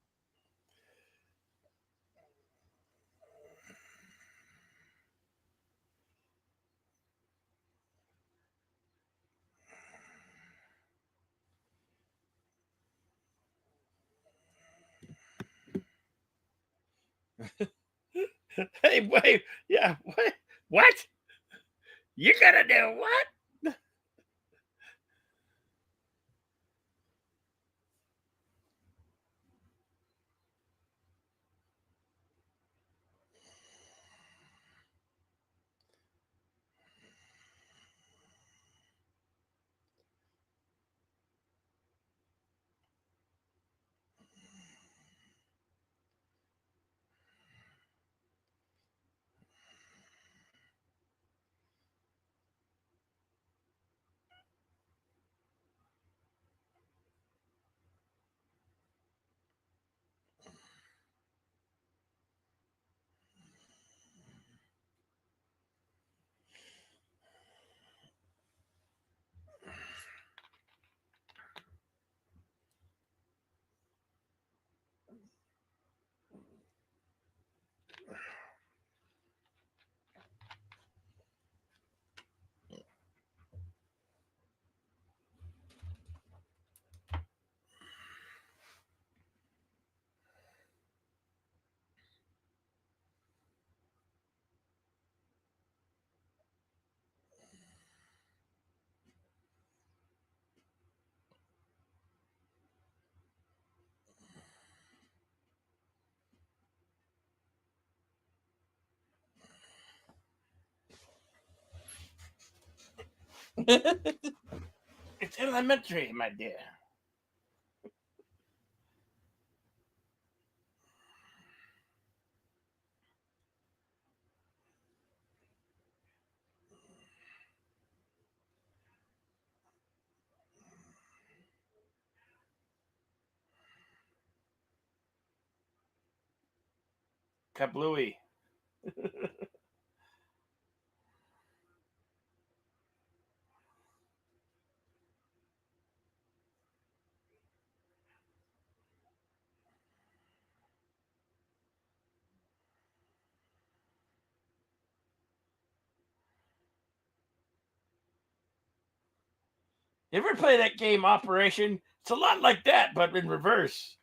Hey, wait. Yeah, what? What? You gonna do what? It's elementary, my dear. Kablooey. You ever play that game Operation? It's a lot like that, but in reverse.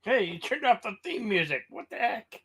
Hey, you turned off the theme music. What the heck?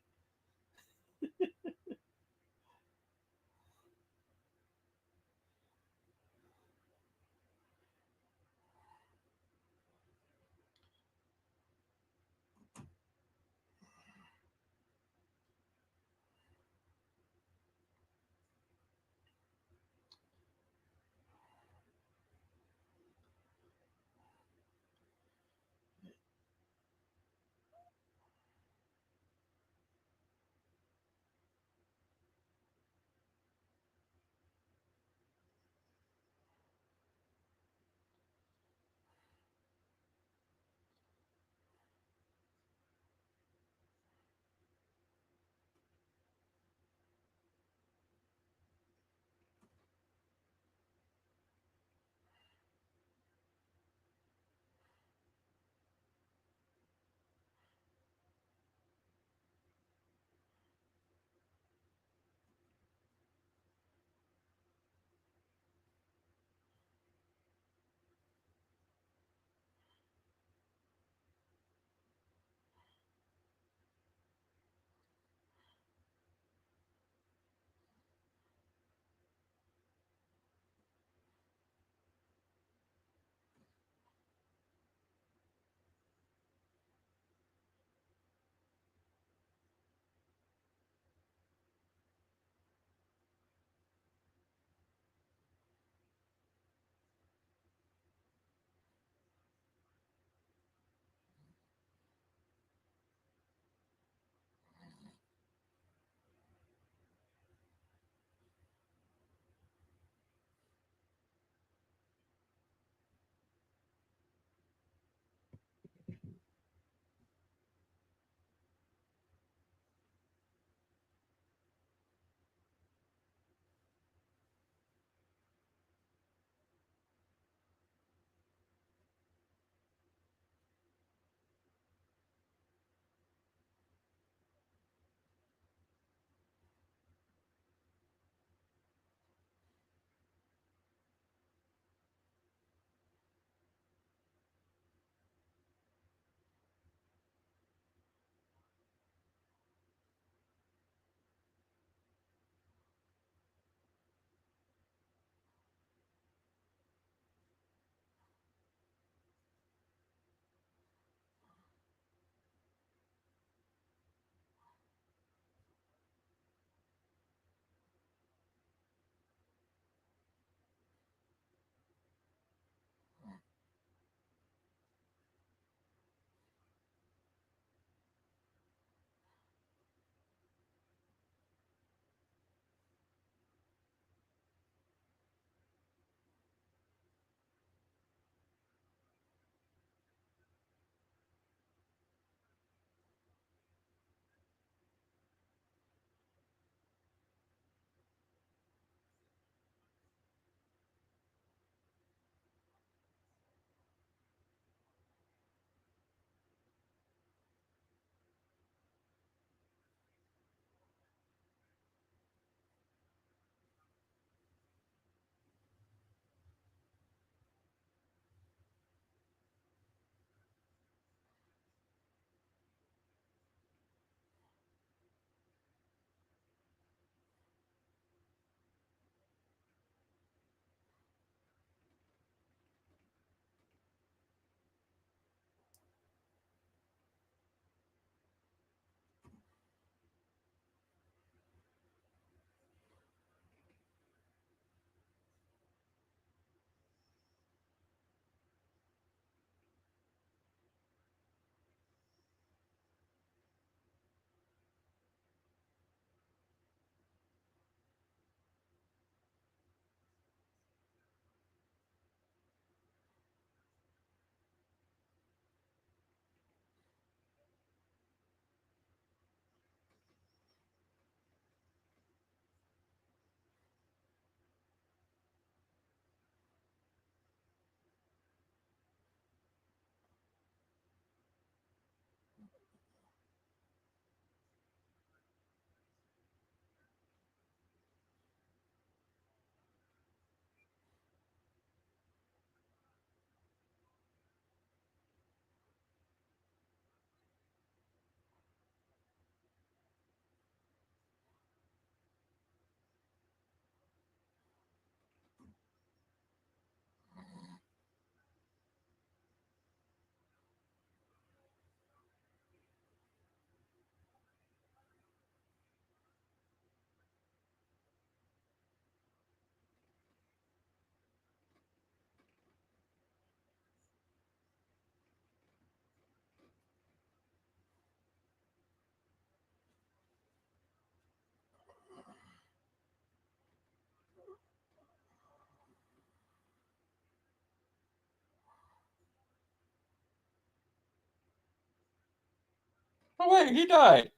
Oh wait, he died.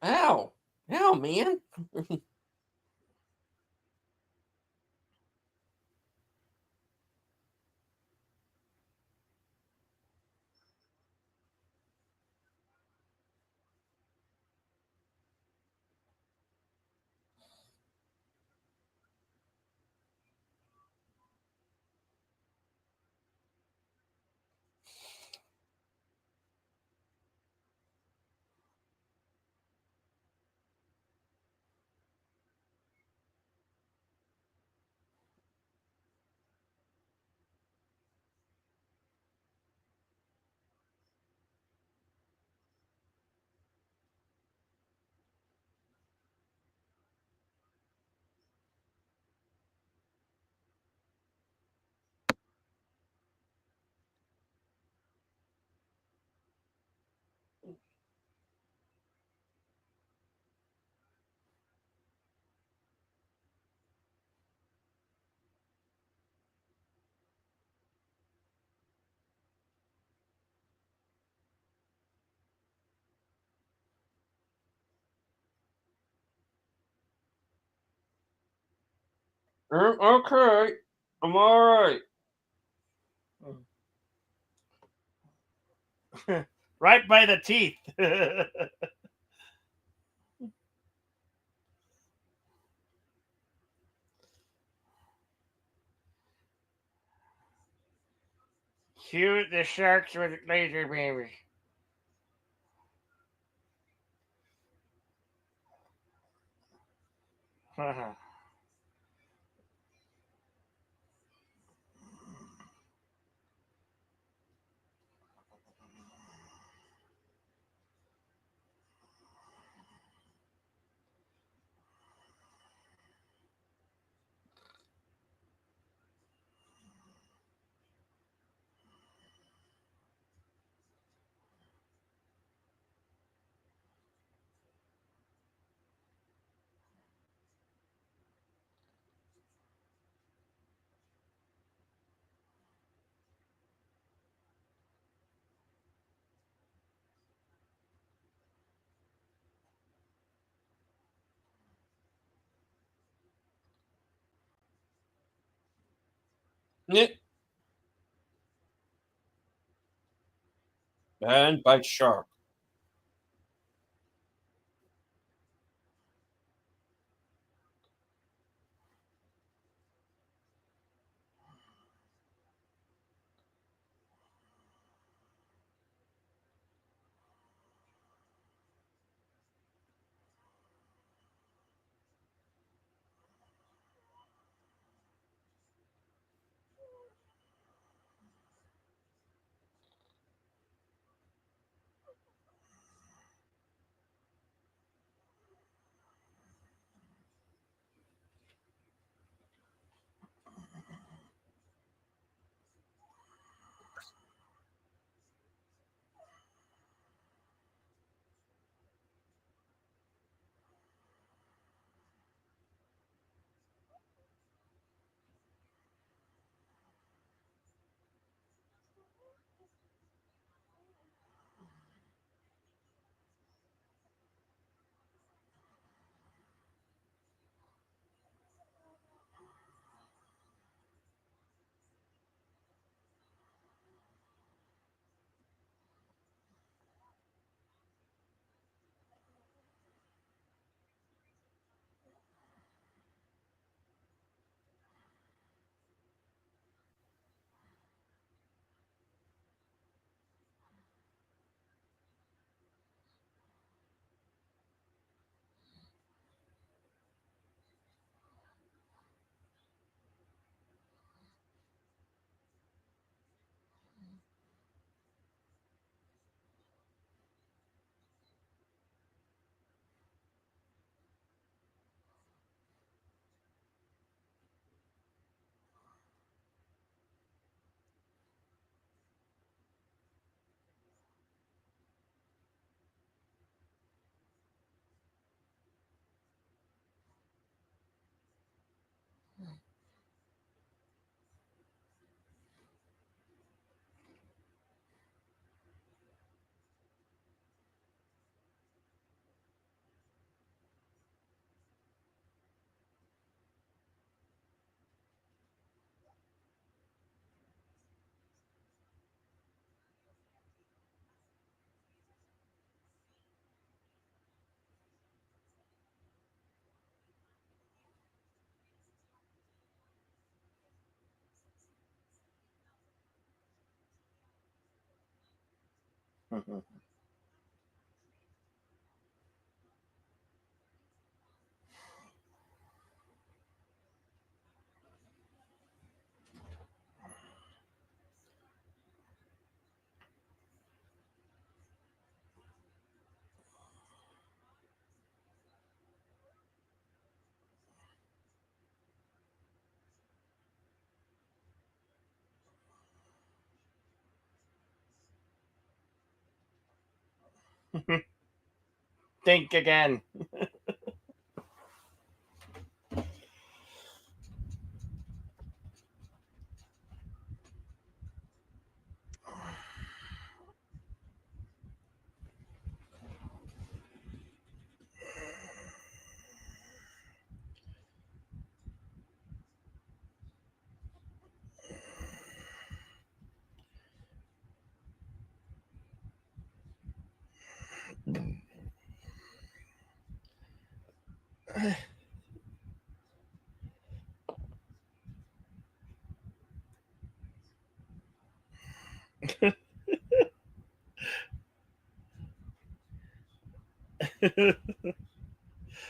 Ow. Ow, man. Okay. I'm all right. Right by the teeth. Shoot the sharks with laser beams. Yeah. Man bite shark. Think again.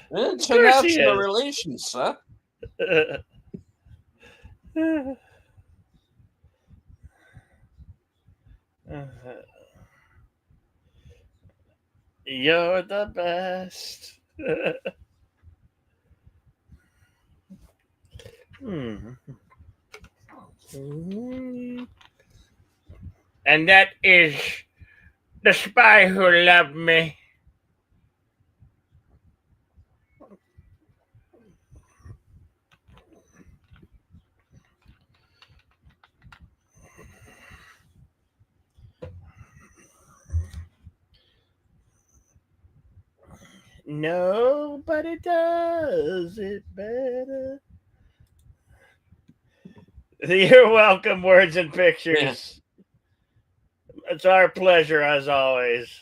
Of course he International is. relations, sir. You're the best. Hmm. And that is the spy who loved me. Nobody does it better. You're welcome, words and Yeah. pictures. It's our pleasure as always.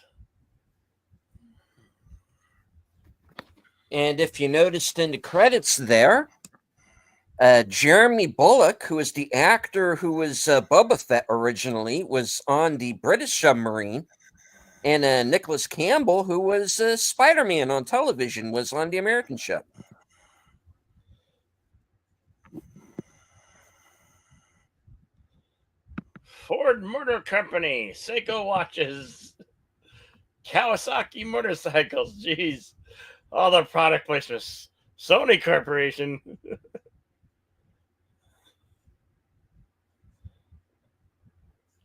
And if you noticed in the credits there, Jeremy Bulloch, who was the actor who was Boba Fett originally, was on the British submarine. And Nicholas Campbell, who was Spider-Man on television, was on the American show. Ford Motor Company, Seiko watches, Kawasaki motorcycles. Jeez, all the product placements. Sony Corporation.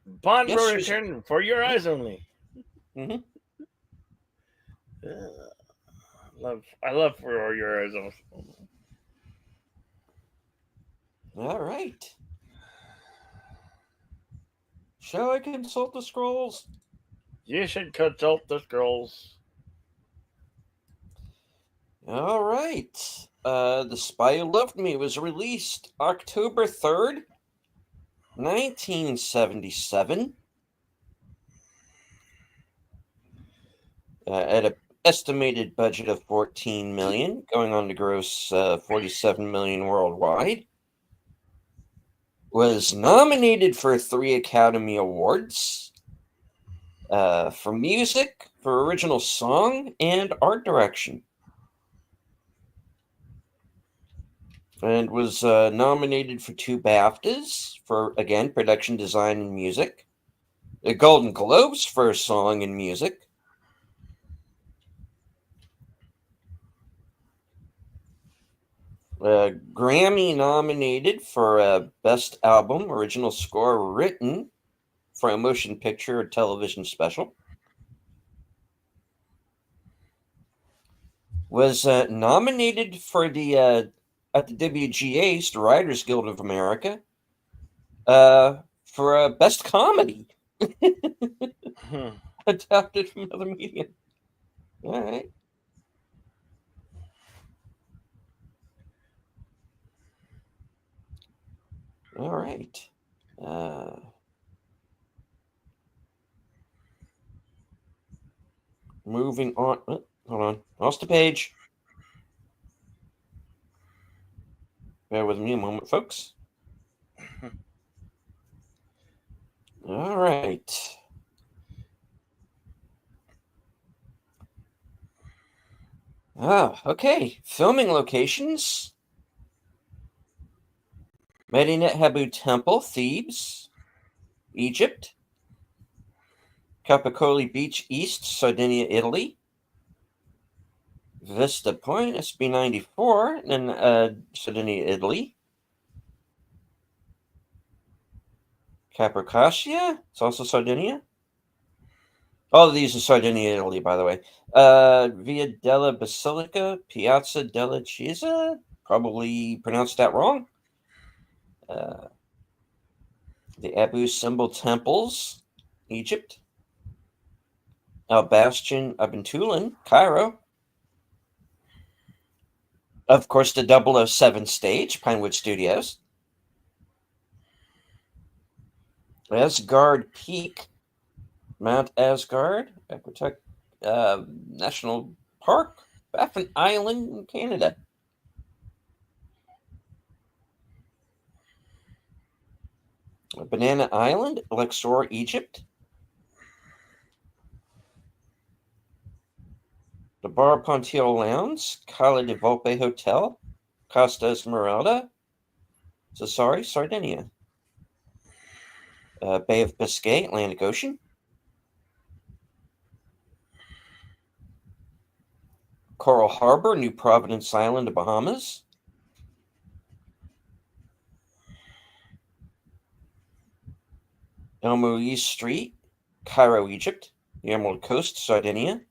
Bond Yes, will she's. return for your eyes only. Mhm. I love for your eyes only. All right. Shall I consult the scrolls? You should consult the scrolls. All right. The Spy Who Loved Me was released October 3rd, 1977, at an estimated budget of 14 million, going on to gross 47 million worldwide. Was nominated for 3 Academy Awards for music, for original song, and art direction. And was nominated for 2 BAFTAs for, again, production design and music. The Golden Globes for song and music. Grammy nominated for Best Album, Original Score Written for a Motion Picture or Television Special. Was nominated for the at the WGA's, the Writers Guild of America, for Best Comedy adapted from another medium. All right. All right. Moving on. Oh, hold on. Lost the page. Bear with me a moment, folks. All right. Oh, okay. Filming locations. Medinet Habu Temple, Thebes, Egypt. Capicoli Beach East, Sardinia, Italy. Vista Point, SB94, in Sardinia, Italy. Capricacia, it's also Sardinia. All of these are Sardinia, Italy, by the way. Via della Basilica, Piazza della Chiesa, probably pronounced that wrong. The Abu Simbel Temples, Egypt. Al Bastion Abenteulen, Cairo. Of course, the 007 stage, Pinewood Studios. Asgard Peak, Mount Asgard, Aquatech National Park, Baffin Island in Canada. Banana Island, Luxor, Egypt. The Bar Pontiel Lounge, Cala de Volpe Hotel, Costa Esmeralda, Sassari, Sardinia. Bay of Biscay, Atlantic Ocean. Coral Harbor, New Providence Island, Bahamas. El Moise Street, Cairo, Egypt. The Emerald Coast, Sardinia.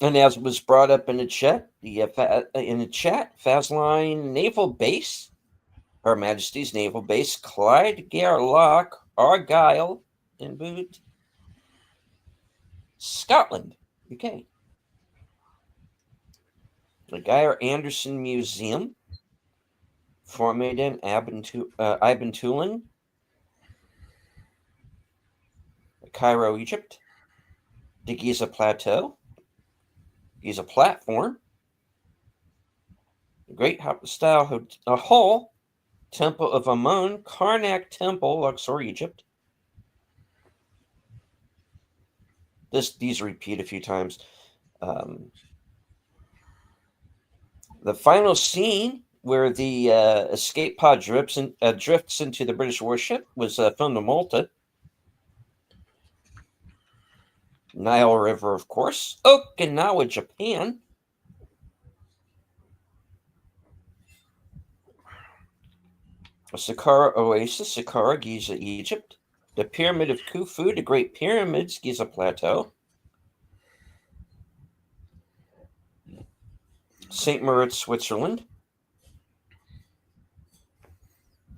And as was brought up in the chat, Fazline Naval Base, Her Majesty's Naval Base, Clyde Gairloch, Argyll, in Boot, Scotland, UK. The Geyer Anderson Museum, Formaden, Ibentulin, Cairo, Egypt. The Giza Plateau, Giza Platform. The Great Style Hall, Temple of Amun, Karnak Temple, Luxor, Egypt. These repeat a few times. The final scene where the escape pod drifts into the British warship was filmed in Malta. Nile River, of course. Okinawa, Japan. Saqqara Oasis, Saqqara, Giza, Egypt. The Pyramid of Khufu, the Great Pyramids, Giza Plateau. St. Moritz, Switzerland.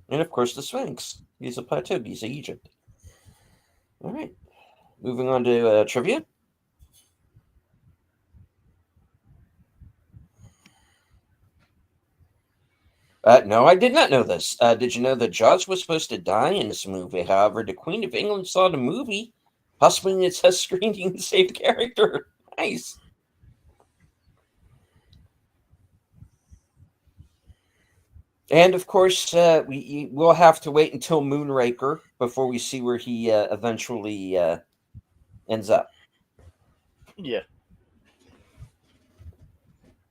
And, of course, the Sphinx, Giza Plateau, Giza, Egypt. All right. Moving on to trivia. No, I did not know this. Did you know that Jaws was supposed to die in this movie? However, the Queen of England saw the movie, possibly in its test screening, and saved the character. Nice. And of course, we'll have to wait until Moonraker before we see where he eventually ends up. Yeah.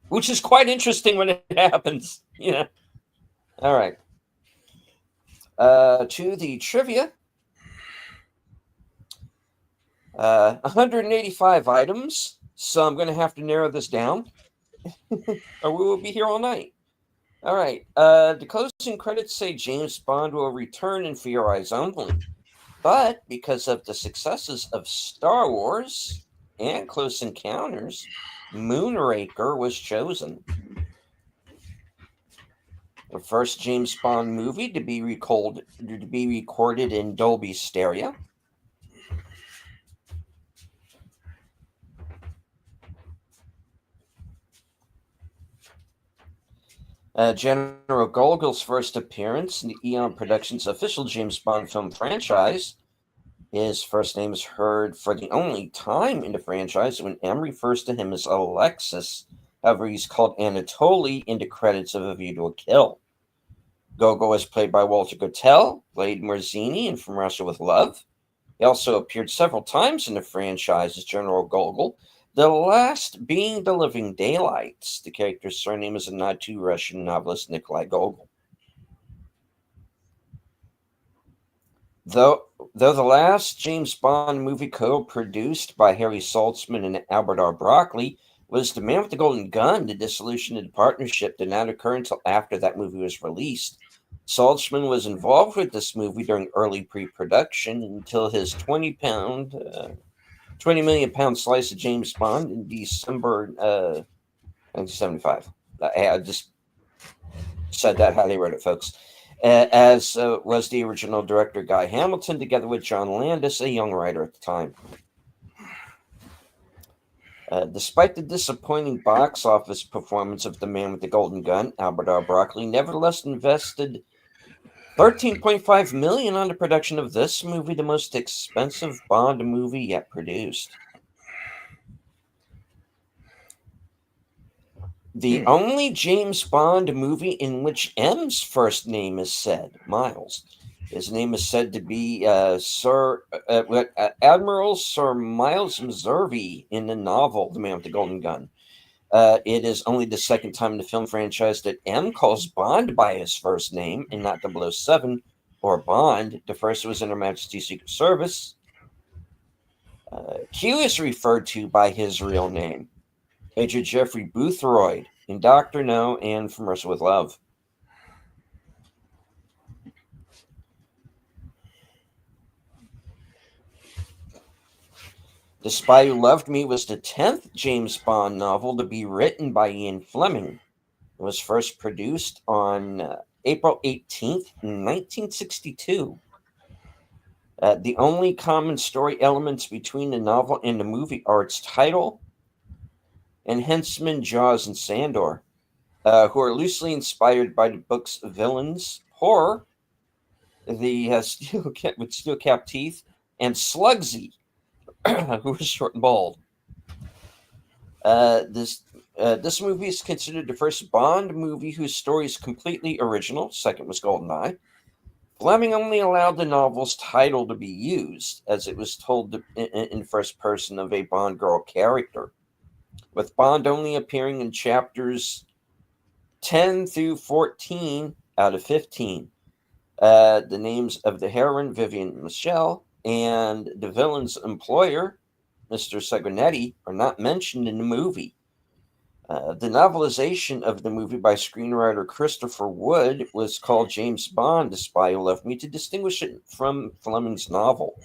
Which is quite interesting when it happens. Yeah. All right. To the trivia. 185 items. So I'm going to have to narrow this down. Or we will be here all night. All right. The closing credits say James Bond will return in For Your Eyes Only. But because of the successes of Star Wars and Close Encounters, Moonraker was chosen. The first James Bond movie to be recorded in Dolby Stereo. General Gogol's first appearance in the Eon Productions official James Bond film franchise. His first name is heard for the only time in the franchise when M refers to him as Alexis. However, he's called Anatoly in the credits of A View to a Kill. Gogol is played by Walter Gotell, played Marzini in From Russia with Love. He also appeared several times in the franchise as General Gogol, The last being the Living Daylights. The character's surname is a nod to Russian novelist Nikolai Gogol. Though, though the last James Bond movie co-produced by Harry Saltzman and Albert R. Broccoli was The Man with the Golden Gun, the dissolution of the partnership did not occur until after that movie was released. Saltzman was involved with this movie during early pre-production until his 20 million pound slice of James Bond in December 1975. I just said that how they wrote it, folks. As was the original director Guy Hamilton, together with John Landis, a young writer at the time. Despite the disappointing box office performance of The Man with the Golden Gun, Albert R. Broccoli nevertheless invested $13.5 million on the production of this movie, the most expensive Bond movie yet produced. The only James Bond movie in which M's first name is said, Miles. His name is said to be Admiral Sir Miles Meservey in the novel The Man with the Golden Gun. It is only the second time in the film franchise that M calls Bond by his first name and not 007 or Bond. The first was in Her Majesty's Secret Service. Q is referred to by his real name, Major Jeffrey Boothroyd in Doctor No and From Russia with Love. The Spy Who Loved Me was the 10th James Bond novel to be written by Ian Fleming. It was first produced on April 18th, 1962. The only common story elements between the novel and the movie are its title and henchman Jaws and Sandor, who are loosely inspired by the book's villains, Horror, the steel cap with steel cap teeth, and Slugsy, who was short and bald. This movie is considered the first Bond movie whose story is completely original. Second was GoldenEye. Fleming only allowed the novel's title to be used, as it was told in first person of a Bond girl character, with Bond only appearing in chapters 10 through 14 out of 15. The names of the heroine, Vivian Michelle, and the villain's employer, Mr. Sanguinetti, are not mentioned in the movie. The novelization of the movie by screenwriter Christopher Wood was called James Bond, The Spy Who Loved Me, to distinguish it from Fleming's novel.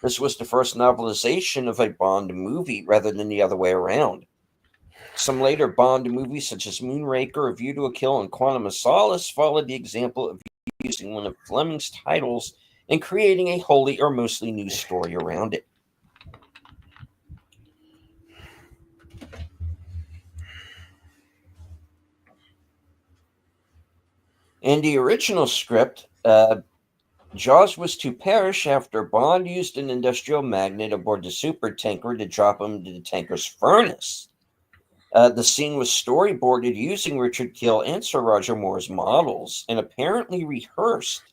This was the first novelization of a Bond movie rather than the other way around. Some later Bond movies, such as Moonraker, A View to a Kill, and Quantum of Solace, followed the example of using one of Fleming's titles and creating a wholly or mostly new story around it. In the original script, Jaws was to perish after Bond used an industrial magnet aboard the supertanker to drop him into the tanker's furnace. The scene was storyboarded using Richard Kiel and Sir Roger Moore's models and apparently rehearsed,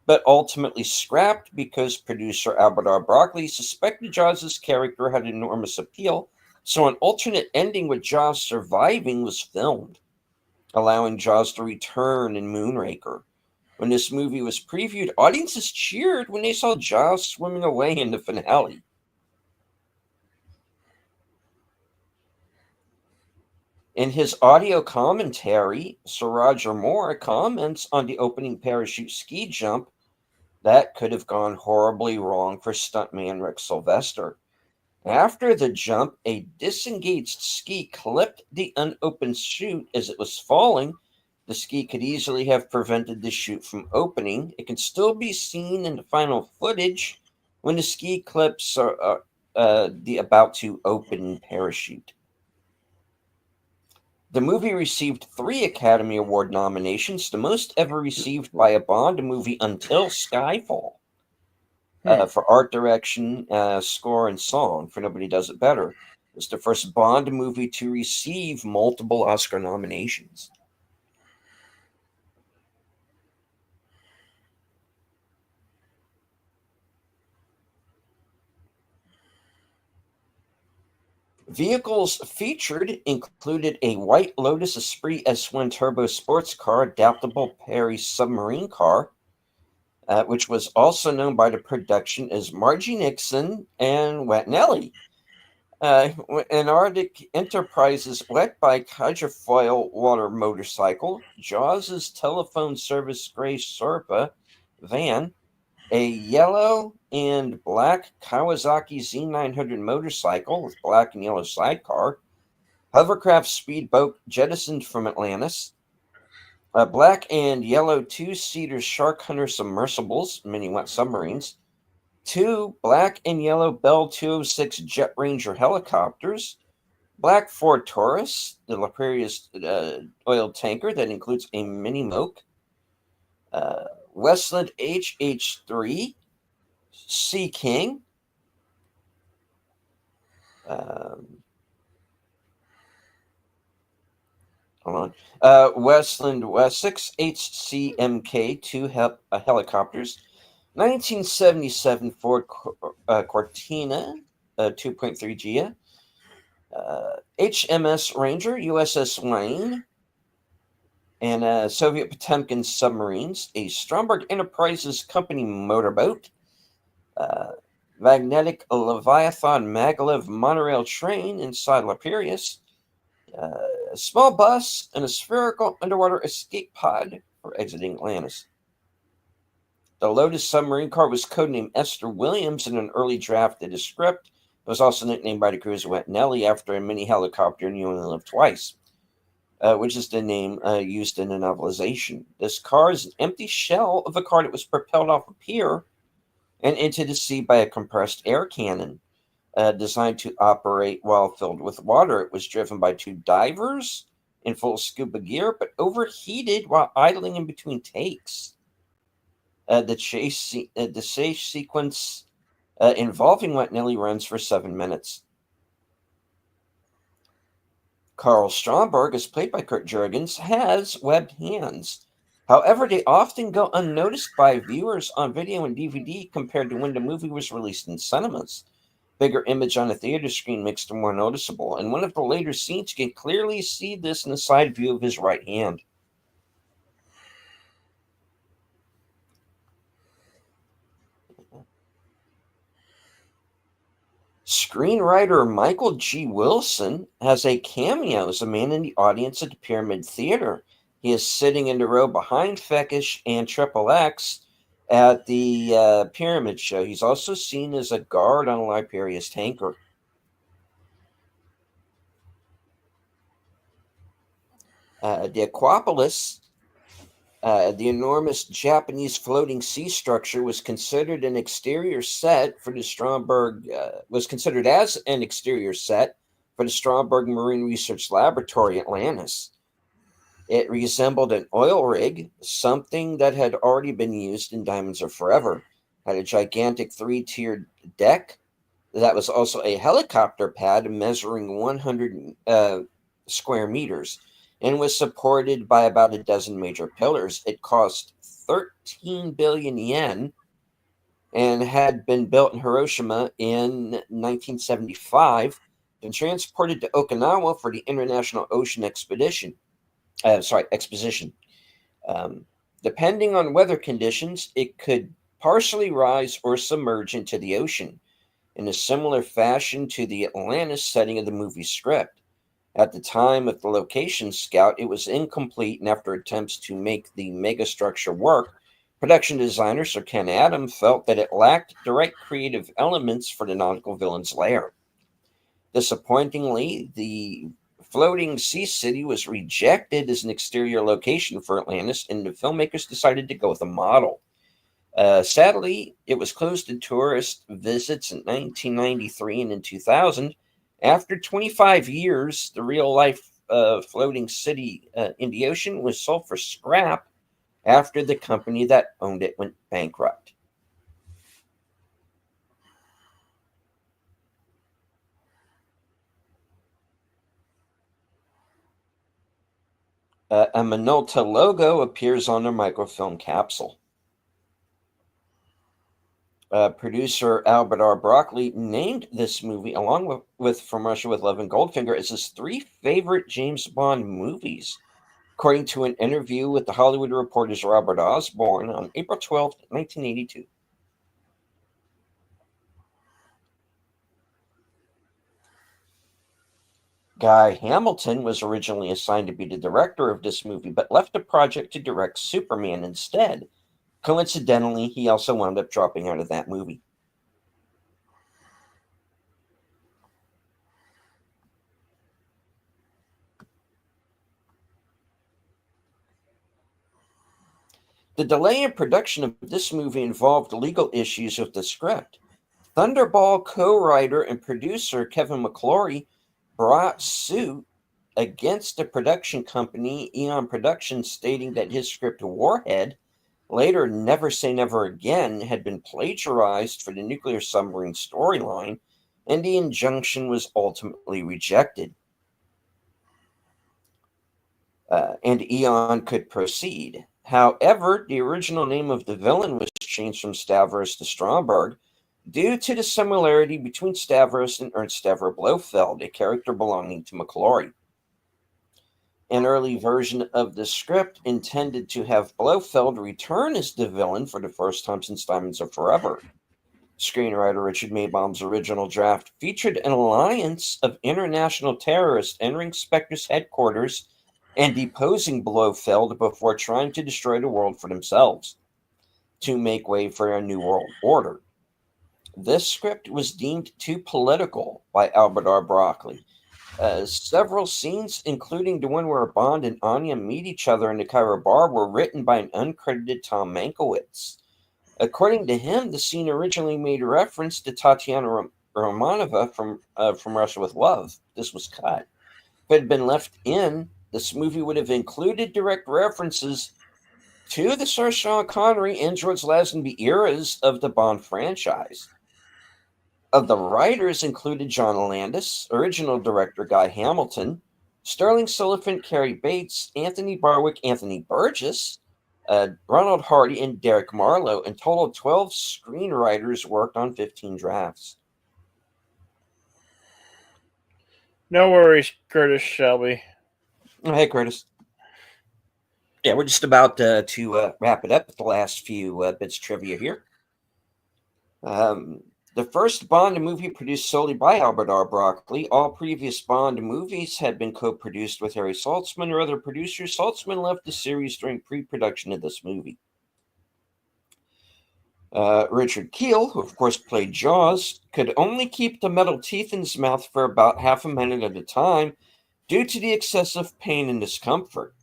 but ultimately scrapped because producer Albert R. Broccoli suspected Jaws' character had enormous appeal, so an alternate ending with Jaws surviving was filmed, allowing Jaws to return in Moonraker. When this movie was previewed, audiences cheered when they saw Jaws swimming away in the finale. In his audio commentary, Sir Roger Moore comments on the opening parachute ski jump that could have gone horribly wrong for stuntman Rick Sylvester. After the jump, a disengaged ski clipped the unopened chute as it was falling. The ski could easily have prevented the chute from opening. It can still be seen in the final footage when the ski clips the about to open parachute. The movie received 3 Academy Award nominations, the most ever received by a Bond movie until Skyfall. For art direction, score, and song, for Nobody Does It Better. It's the first Bond movie to receive multiple Oscar nominations. Vehicles featured included a white Lotus Esprit S1 turbo sports car, adaptable Perry submarine car, which was also known by the production as Margie Nixon and Wet Nellie. An Arctic Enterprises wet bike hydrofoil water motorcycle, Jaws' telephone service gray Sherpa van, a yellow and black Kawasaki Z900 motorcycle with black and yellow sidecar, hovercraft speedboat jettisoned from Atlantis, a black and yellow two-seater Shark Hunter submersibles, mini wet submarines, two black and yellow Bell 206 Jet Ranger helicopters, black Ford Taurus, the Laperius oil tanker that includes a mini moke, Westland HH3, Sea King, hold on, Westland Wessex HCMK, two helicopters, 1977 Ford Cortina, 2.3 Gia, HMS Ranger, USS Wayne, and Soviet Potemkin submarines, a Stromberg Enterprises Company motorboat, magnetic Leviathan maglev monorail train inside Laperius, a small bus, and a spherical underwater escape pod for exiting Atlantis. The Lotus submarine car was codenamed Esther Williams in an early draft of the script. It was also nicknamed by the crew as Wet Nellie after a mini helicopter in You Only Live Twice, which is the name used in the novelization. This car is an empty shell of a car that was propelled off a pier and into the sea by a compressed air cannon. Designed to operate while filled with water. It was driven by two divers in full scuba gear, but overheated while idling in between takes. The chase sequence involving Wet Nellie runs for 7 minutes. Carl Stromberg, as played by Kurt Jurgens, has webbed hands. However, they often go unnoticed by viewers on video and DVD compared to when the movie was released in cinemas. Bigger image on a theater screen makes them more noticeable. In one of the later scenes, you can clearly see this in the side view of his right hand. Screenwriter Michael G. Wilson has a cameo as a man in the audience at the Pyramid Theater. He is sitting in the row behind Feckish and Triple X at the Pyramid Show. He's also seen as a guard on a Liberia's tanker. The Aquapolis, the enormous Japanese floating sea structure, was considered an exterior set for the Stromberg. Was considered as an exterior set for the Stromberg Marine Research Laboratory, Atlantis. It resembled an oil rig, something that had already been used in Diamonds Are Forever. Had a gigantic 3-tiered deck that was also a helicopter pad measuring 100 square meters and was supported by about a dozen major pillars. It cost 13 billion yen and had been built in Hiroshima in 1975 and transported to Okinawa for the International Ocean Exposition. Depending on weather conditions, it could partially rise or submerge into the ocean in a similar fashion to the Atlantis setting of the movie script. At the time of the location scout, it was incomplete, and after attempts to make the megastructure work, production designer Sir Ken Adam felt that it lacked direct creative elements for the nautical villain's lair. Disappointingly, the floating sea city was rejected as an exterior location for Atlantis, and the filmmakers decided to go with a model. Sadly, it was closed to tourist visits in 1993 and in 2000. After 25 years, the real-life floating city in the ocean was sold for scrap after the company that owned it went bankrupt. A Minolta logo appears on their microfilm capsule. Producer Albert R. Broccoli named this movie, along with From Russia with Love and Goldfinger, as his 3 favorite James Bond movies, according to an interview with The Hollywood Reporter's Robert Osborne on April 12th, 1982. Guy Hamilton was originally assigned to be the director of this movie, but left the project to direct Superman instead. Coincidentally, he also wound up dropping out of that movie. The delay in production of this movie involved legal issues with the script. Thunderball co-writer and producer Kevin McClory brought suit against the production company Eon Productions, stating that his script Warhead, later Never Say Never Again, had been plagiarized for the nuclear submarine storyline, and the injunction was ultimately rejected. And Eon could proceed. However, the original name of the villain was changed from Stavros to Stromberg due to the similarity between Stavros and Ernst Stavro Blofeld, a character belonging to McClory. An early version of the script intended to have Blofeld return as the villain for the first time since Diamonds Are Forever. Screenwriter Richard Maybaum's original draft featured an alliance of international terrorists entering Spectre's headquarters and deposing Blofeld before trying to destroy the world for themselves to make way for a new world order. This script was deemed too political by Albert R. Broccoli. Several scenes, including the one where Bond and Anya meet each other in the Cairo bar, were written by an uncredited Tom Mankiewicz. According to him, the scene originally made reference to Tatiana Romanova from Russia with Love. This was cut. If it had been left in, this movie would have included direct references to the Sir Sean Connery and George Lazenby eras of the Bond franchise. Of the writers included John Landis, original director Guy Hamilton, Sterling Sullivan, Cary Bates, Anthony Barwick, Anthony Burgess, Ronald Hardy, and Derek Marlowe. In total, 12 screenwriters worked on 15 drafts. No worries, Curtis Shelby. Hey, Curtis. Yeah, we're just about to wrap it up with the last few bits of trivia here. The first Bond movie produced solely by Albert R. Broccoli. All previous Bond movies had been co-produced with Harry Saltzman or other producers. Saltzman left the series during pre-production of this movie. Richard Kiel, who of course played Jaws, could only keep the metal teeth in his mouth for about half a minute at a time due to the excessive pain and discomfort.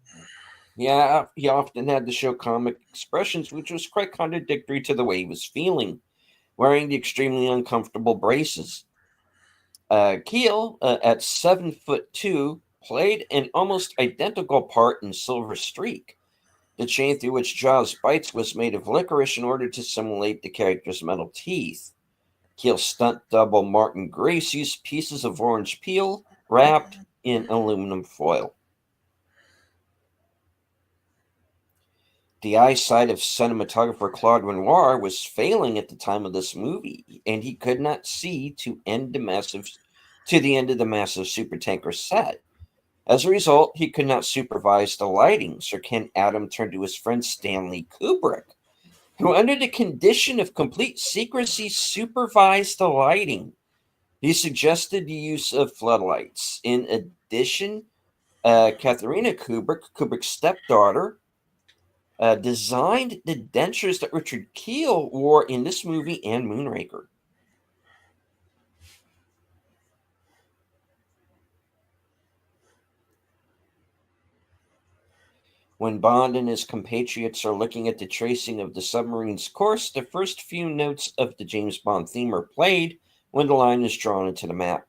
Yeah, he often had to show comic expressions, which was quite contradictory to the way he was feeling, wearing the extremely uncomfortable braces. Keel, at 7'2", played an almost identical part in Silver Streak. The chain through which Jaws bites was made of licorice in order to simulate the character's metal teeth. Keel's stunt double Martin Grace used pieces of orange peel wrapped in aluminum foil. The eyesight of cinematographer Claude Renoir was failing at the time of this movie, and he could not see to the end of the massive supertanker set. As a result, he could not supervise the lighting. Sir Ken Adam turned to his friend Stanley Kubrick, who, under the condition of complete secrecy, supervised the lighting. He suggested the use of floodlights. In addition, Katharina Kubrick, Kubrick's stepdaughter, designed the dentures that Richard Kiel wore in this movie and Moonraker. When Bond and his compatriots are looking at the tracing of the submarine's course, the first few notes of the James Bond theme are played when the line is drawn into the map.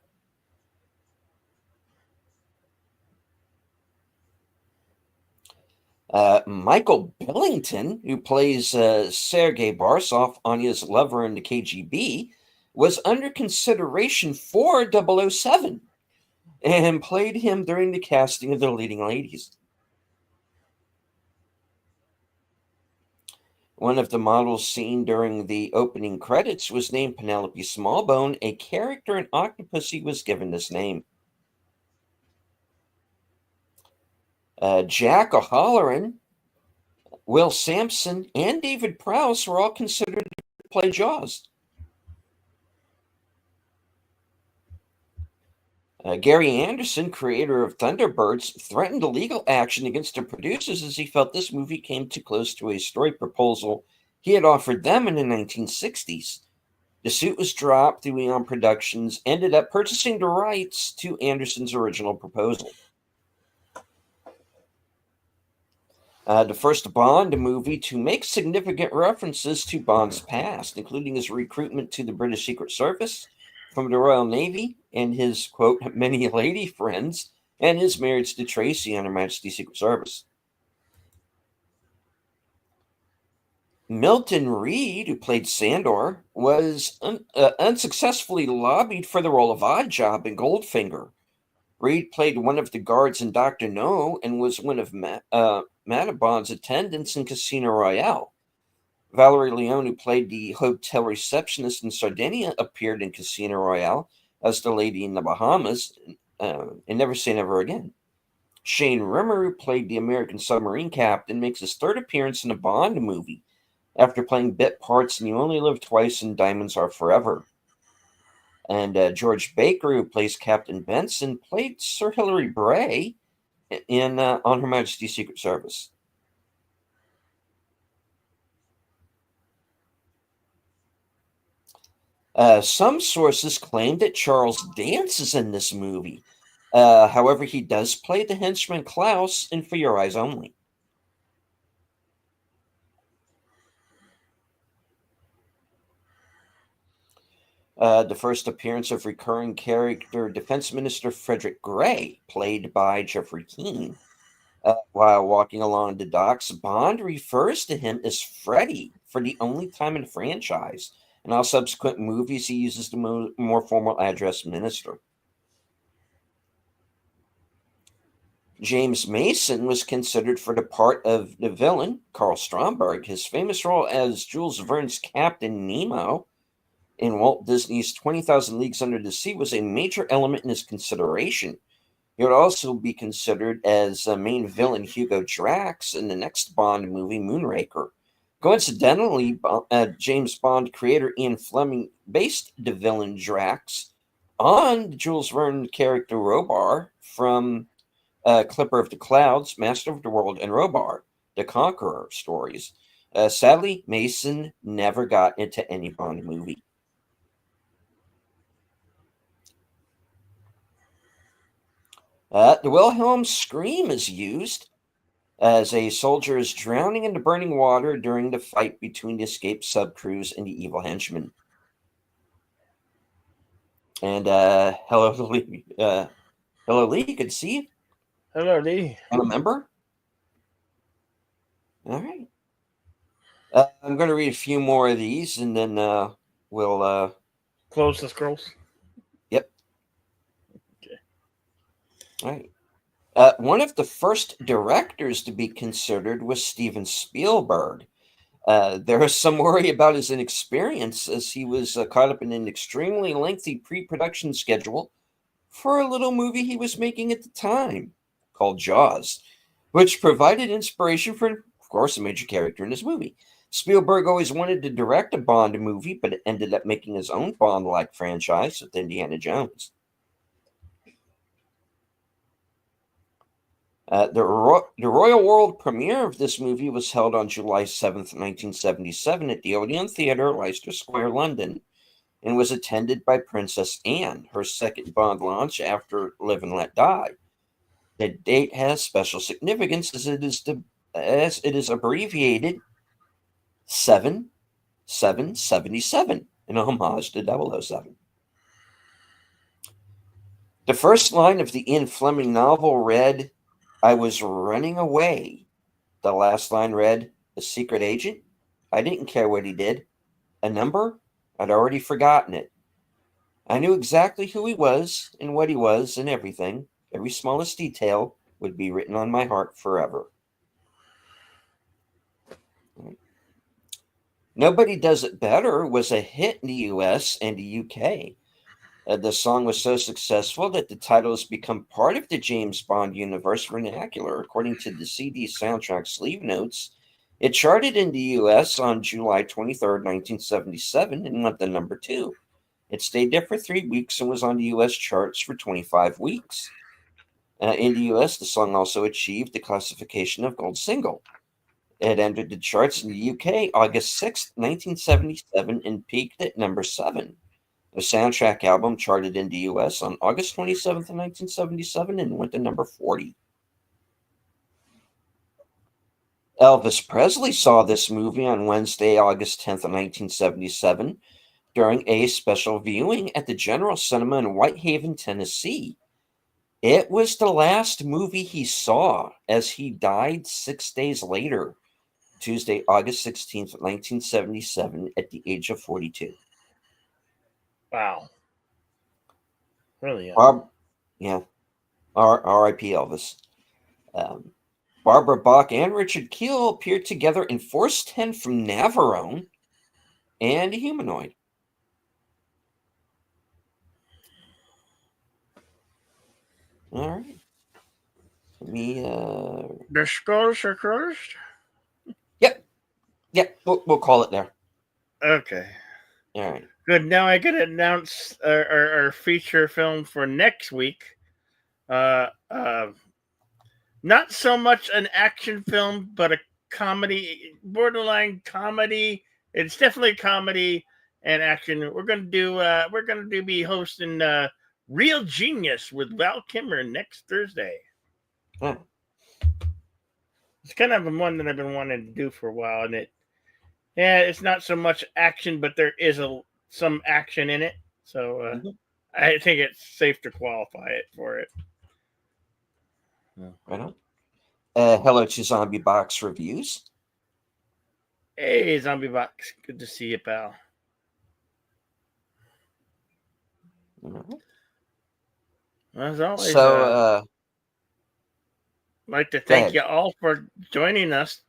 Michael Billington, who plays Sergei Barsov, Anya's lover in the KGB, was under consideration for 007 and played him during the casting of The Leading Ladies. One of the models seen during the opening credits was named Penelope Smallbone. A character in Octopussy was given this name. Jack O'Halloran, Will Sampson, and David Prowse were all considered to play Jaws. Gary Anderson, creator of Thunderbirds, threatened legal action against the producers as he felt this movie came too close to a story proposal he had offered them in the 1960s. The suit was dropped through Eon Productions, ended up purchasing the rights to Anderson's original proposal. The first Bond movie to make significant references to Bond's past, including his recruitment to the British Secret Service from the Royal Navy and his, quote, many lady friends, and his marriage to Tracy on Her Majesty's Secret Service. Milton Reed, who played Sandor, was unsuccessfully lobbied for the role of Oddjob in Goldfinger. Reed played one of the guards in Dr. No and was one of Matabon's attendants in Casino Royale. Valerie Leone, who played the hotel receptionist in Sardinia, appeared in Casino Royale as the lady in the Bahamas and Never Say Never Again. Shane Rimmer, who played the American submarine captain, makes his third appearance in a Bond movie after playing bit parts in You Only Live Twice and Diamonds Are Forever. And George Baker, who plays Captain Benson, played Sir Hilary Bray in On Her Majesty's Secret Service. Some sources claim that Charles Dance is in this movie. However, he does play the henchman Klaus in For Your Eyes Only. The first appearance of recurring character Defense Minister Frederick Gray, played by Jeffrey Keane. While walking along the docks, Bond refers to him as Freddy for the only time in the franchise. In all subsequent movies, he uses the more formal address Minister. James Mason was considered for the part of the villain, Carl Stromberg. His famous role as Jules Verne's Captain Nemo in Walt Disney's 20,000 Leagues Under the Sea was a major element in his consideration. He would also be considered as a main villain Hugo Drax in the next Bond movie, Moonraker. Coincidentally, James Bond creator Ian Fleming based the villain Drax on the Jules Verne character Robar from Clipper of the Clouds, Master of the World, and Robar, the Conqueror stories. Sadly, Mason never got into any Bond movie. The Wilhelm scream is used as a soldier is drowning in the burning water during the fight between the escaped subcrews and the evil henchmen. And hello, Lee. Hello, Lee. Good to see you. Hello, Lee. I'm a member. All right. I'm going to read a few more of these, and then we'll close the scrolls. Yep. Okay. All right. One of the first directors to be considered was Steven Spielberg. There is some worry about his inexperience as he was caught up in an extremely lengthy pre-production schedule for a little movie he was making at the time called Jaws, which provided inspiration for, of course, a major character in this movie. Spielberg always wanted to direct a Bond movie, but ended up making his own Bond-like franchise with Indiana Jones. The Royal World premiere of this movie was held on July 7th, 1977 at the Odeon Theatre, Leicester Square, London, and was attended by Princess Anne, her second Bond launch after Live and Let Die. The date has special significance as it is abbreviated 7777 in homage to 007. The first line of the Ian Fleming novel read, "I was running away." The last line read, "A secret agent? I didn't care what he did. A number? I'd already forgotten it. I knew exactly who he was and what he was and everything. Every smallest detail would be written on my heart forever." Nobody Does It Better was a hit in the US and the UK. The song was so successful that the title has become part of the James Bond universe vernacular. According to the CD soundtrack sleeve notes, it charted in the US on July 23rd, 1977, and went to number 2. It stayed there for 3 weeks and was on the US charts for 25 weeks. In the US, the song also achieved the classification of gold single. It entered the charts in the UK August 6th, 1977, and peaked at number 7. The soundtrack album charted in the US on August 27th, 1977, and went to number 40. Elvis Presley saw this movie on Wednesday, August 10th, 1977, during a special viewing at the General Cinema in Whitehaven, Tennessee. It was the last movie he saw, as he died 6 days later, Tuesday, August 16th, 1977, at the age of 42. Wow. Really? Yeah. R.I.P. Elvis. Barbara Bach and Richard Kiel appeared together in Force 10 from Navarone and Humanoid. All right. Let me. The skulls are crushed? Yep. We'll call it there. Okay. All right. Good. Now I can announce our feature film for next week. Uh, uh, Not so much an action film, but a comedy, borderline comedy. It's definitely comedy and action. We're gonna be hosting Real Genius with Val Kilmer next Thursday. Oh. It's kind of one that I've been wanting to do for a while, and it's not so much action, but there is some action in it. So I think it's safe to qualify it for it. Right on. Hello to Zombie Box Reviews. Hey, Zombie Box. Good to see you, pal. As always, So, I'd like to thank you all for joining us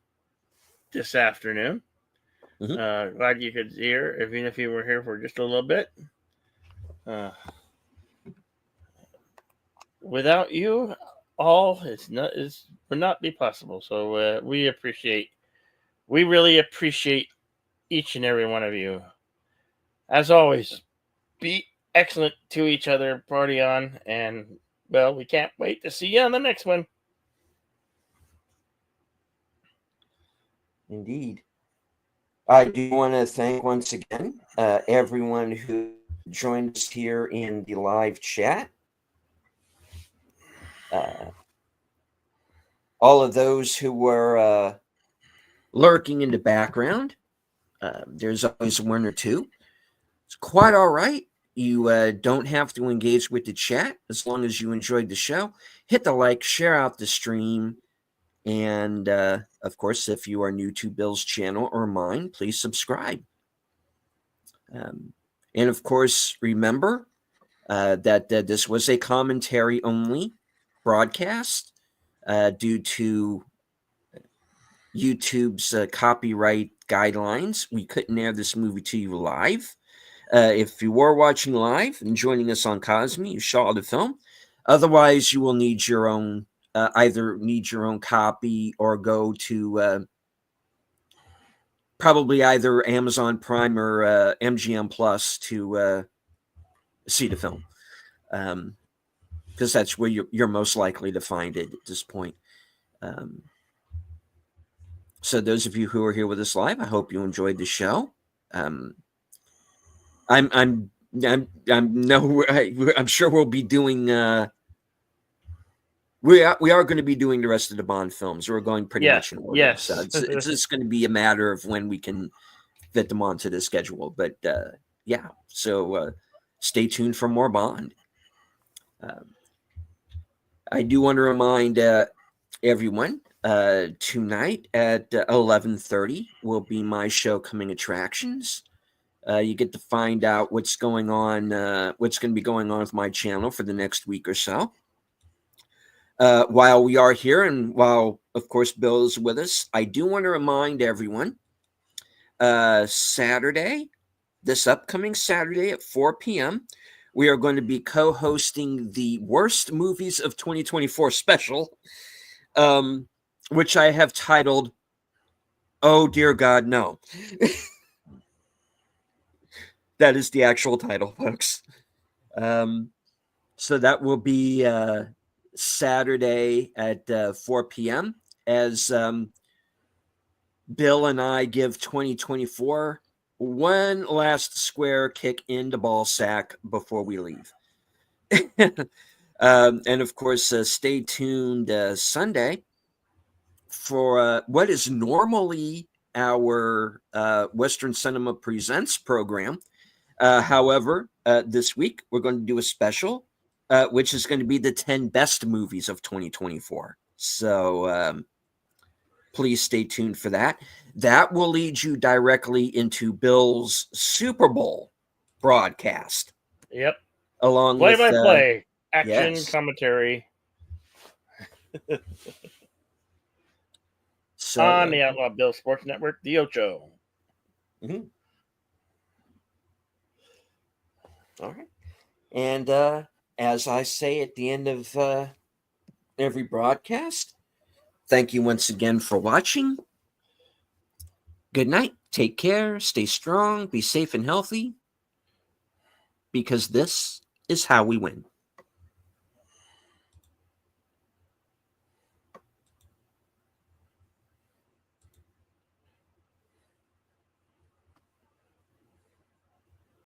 this afternoon. Glad you could hear, even if you were here for just a little bit. Without you, all would not be possible. So we really appreciate each and every one of you. As always, be excellent to each other, party on, and well, we can't wait to see you on the next one. Indeed. I do want to thank once again everyone who joined us here in the live chat. All of those who were lurking in the background. There's always one or two. It's quite all right. You don't have to engage with the chat as long as you enjoyed the show. Hit the like, share out the stream. And, of course, if you are new to Bill's channel or mine, please subscribe. And, of course, remember that this was a commentary-only broadcast due to YouTube's copyright guidelines. We couldn't air this movie to you live. If you were watching live and joining us on Cosme, you saw the film. Otherwise, you will need your own either need your own copy or go to probably either Amazon Prime or MGM Plus to see the film, because that's where you're most likely to find it at this point. So those of you who are here with us live, I hope you enjoyed the show. I'm sure we'll be doing. We are going to be doing the rest of the Bond films. We're going pretty much in order. Yes. So it's just going to be a matter of when we can fit them onto the schedule. But yeah, so stay tuned for more Bond. I do want to remind everyone tonight at 11:30 will be my show, Coming Attractions. You get to find out what's going on, what's going to be going on with my channel for the next week or so. While we are here and while, of course, Bill is with us, I do want to remind everyone Saturday, this upcoming Saturday at 4 p.m., we are going to be co-hosting the Worst Movies of 2024 special, which I have titled, "Oh, Dear God, No." That is the actual title, folks. So that will be Saturday at 4 p.m. as Bill and I give 2024 one last square kick in the ball sack before we leave. And of course, stay tuned Sunday for what is normally our Western Cinema Presents program. However, this week we're going to do a special, which is going to be the 10 best movies of 2024. So please stay tuned for that. That will lead you directly into Bill's Super Bowl broadcast. Yep. Along Play with by play, action yes. commentary So on the Outlaw Bill Sports Network, the Ocho. mhm. All right. And as I say at the end of every broadcast, thank you once again for watching. Good night. Take care. Stay strong. Be safe and healthy. Because this is how we win.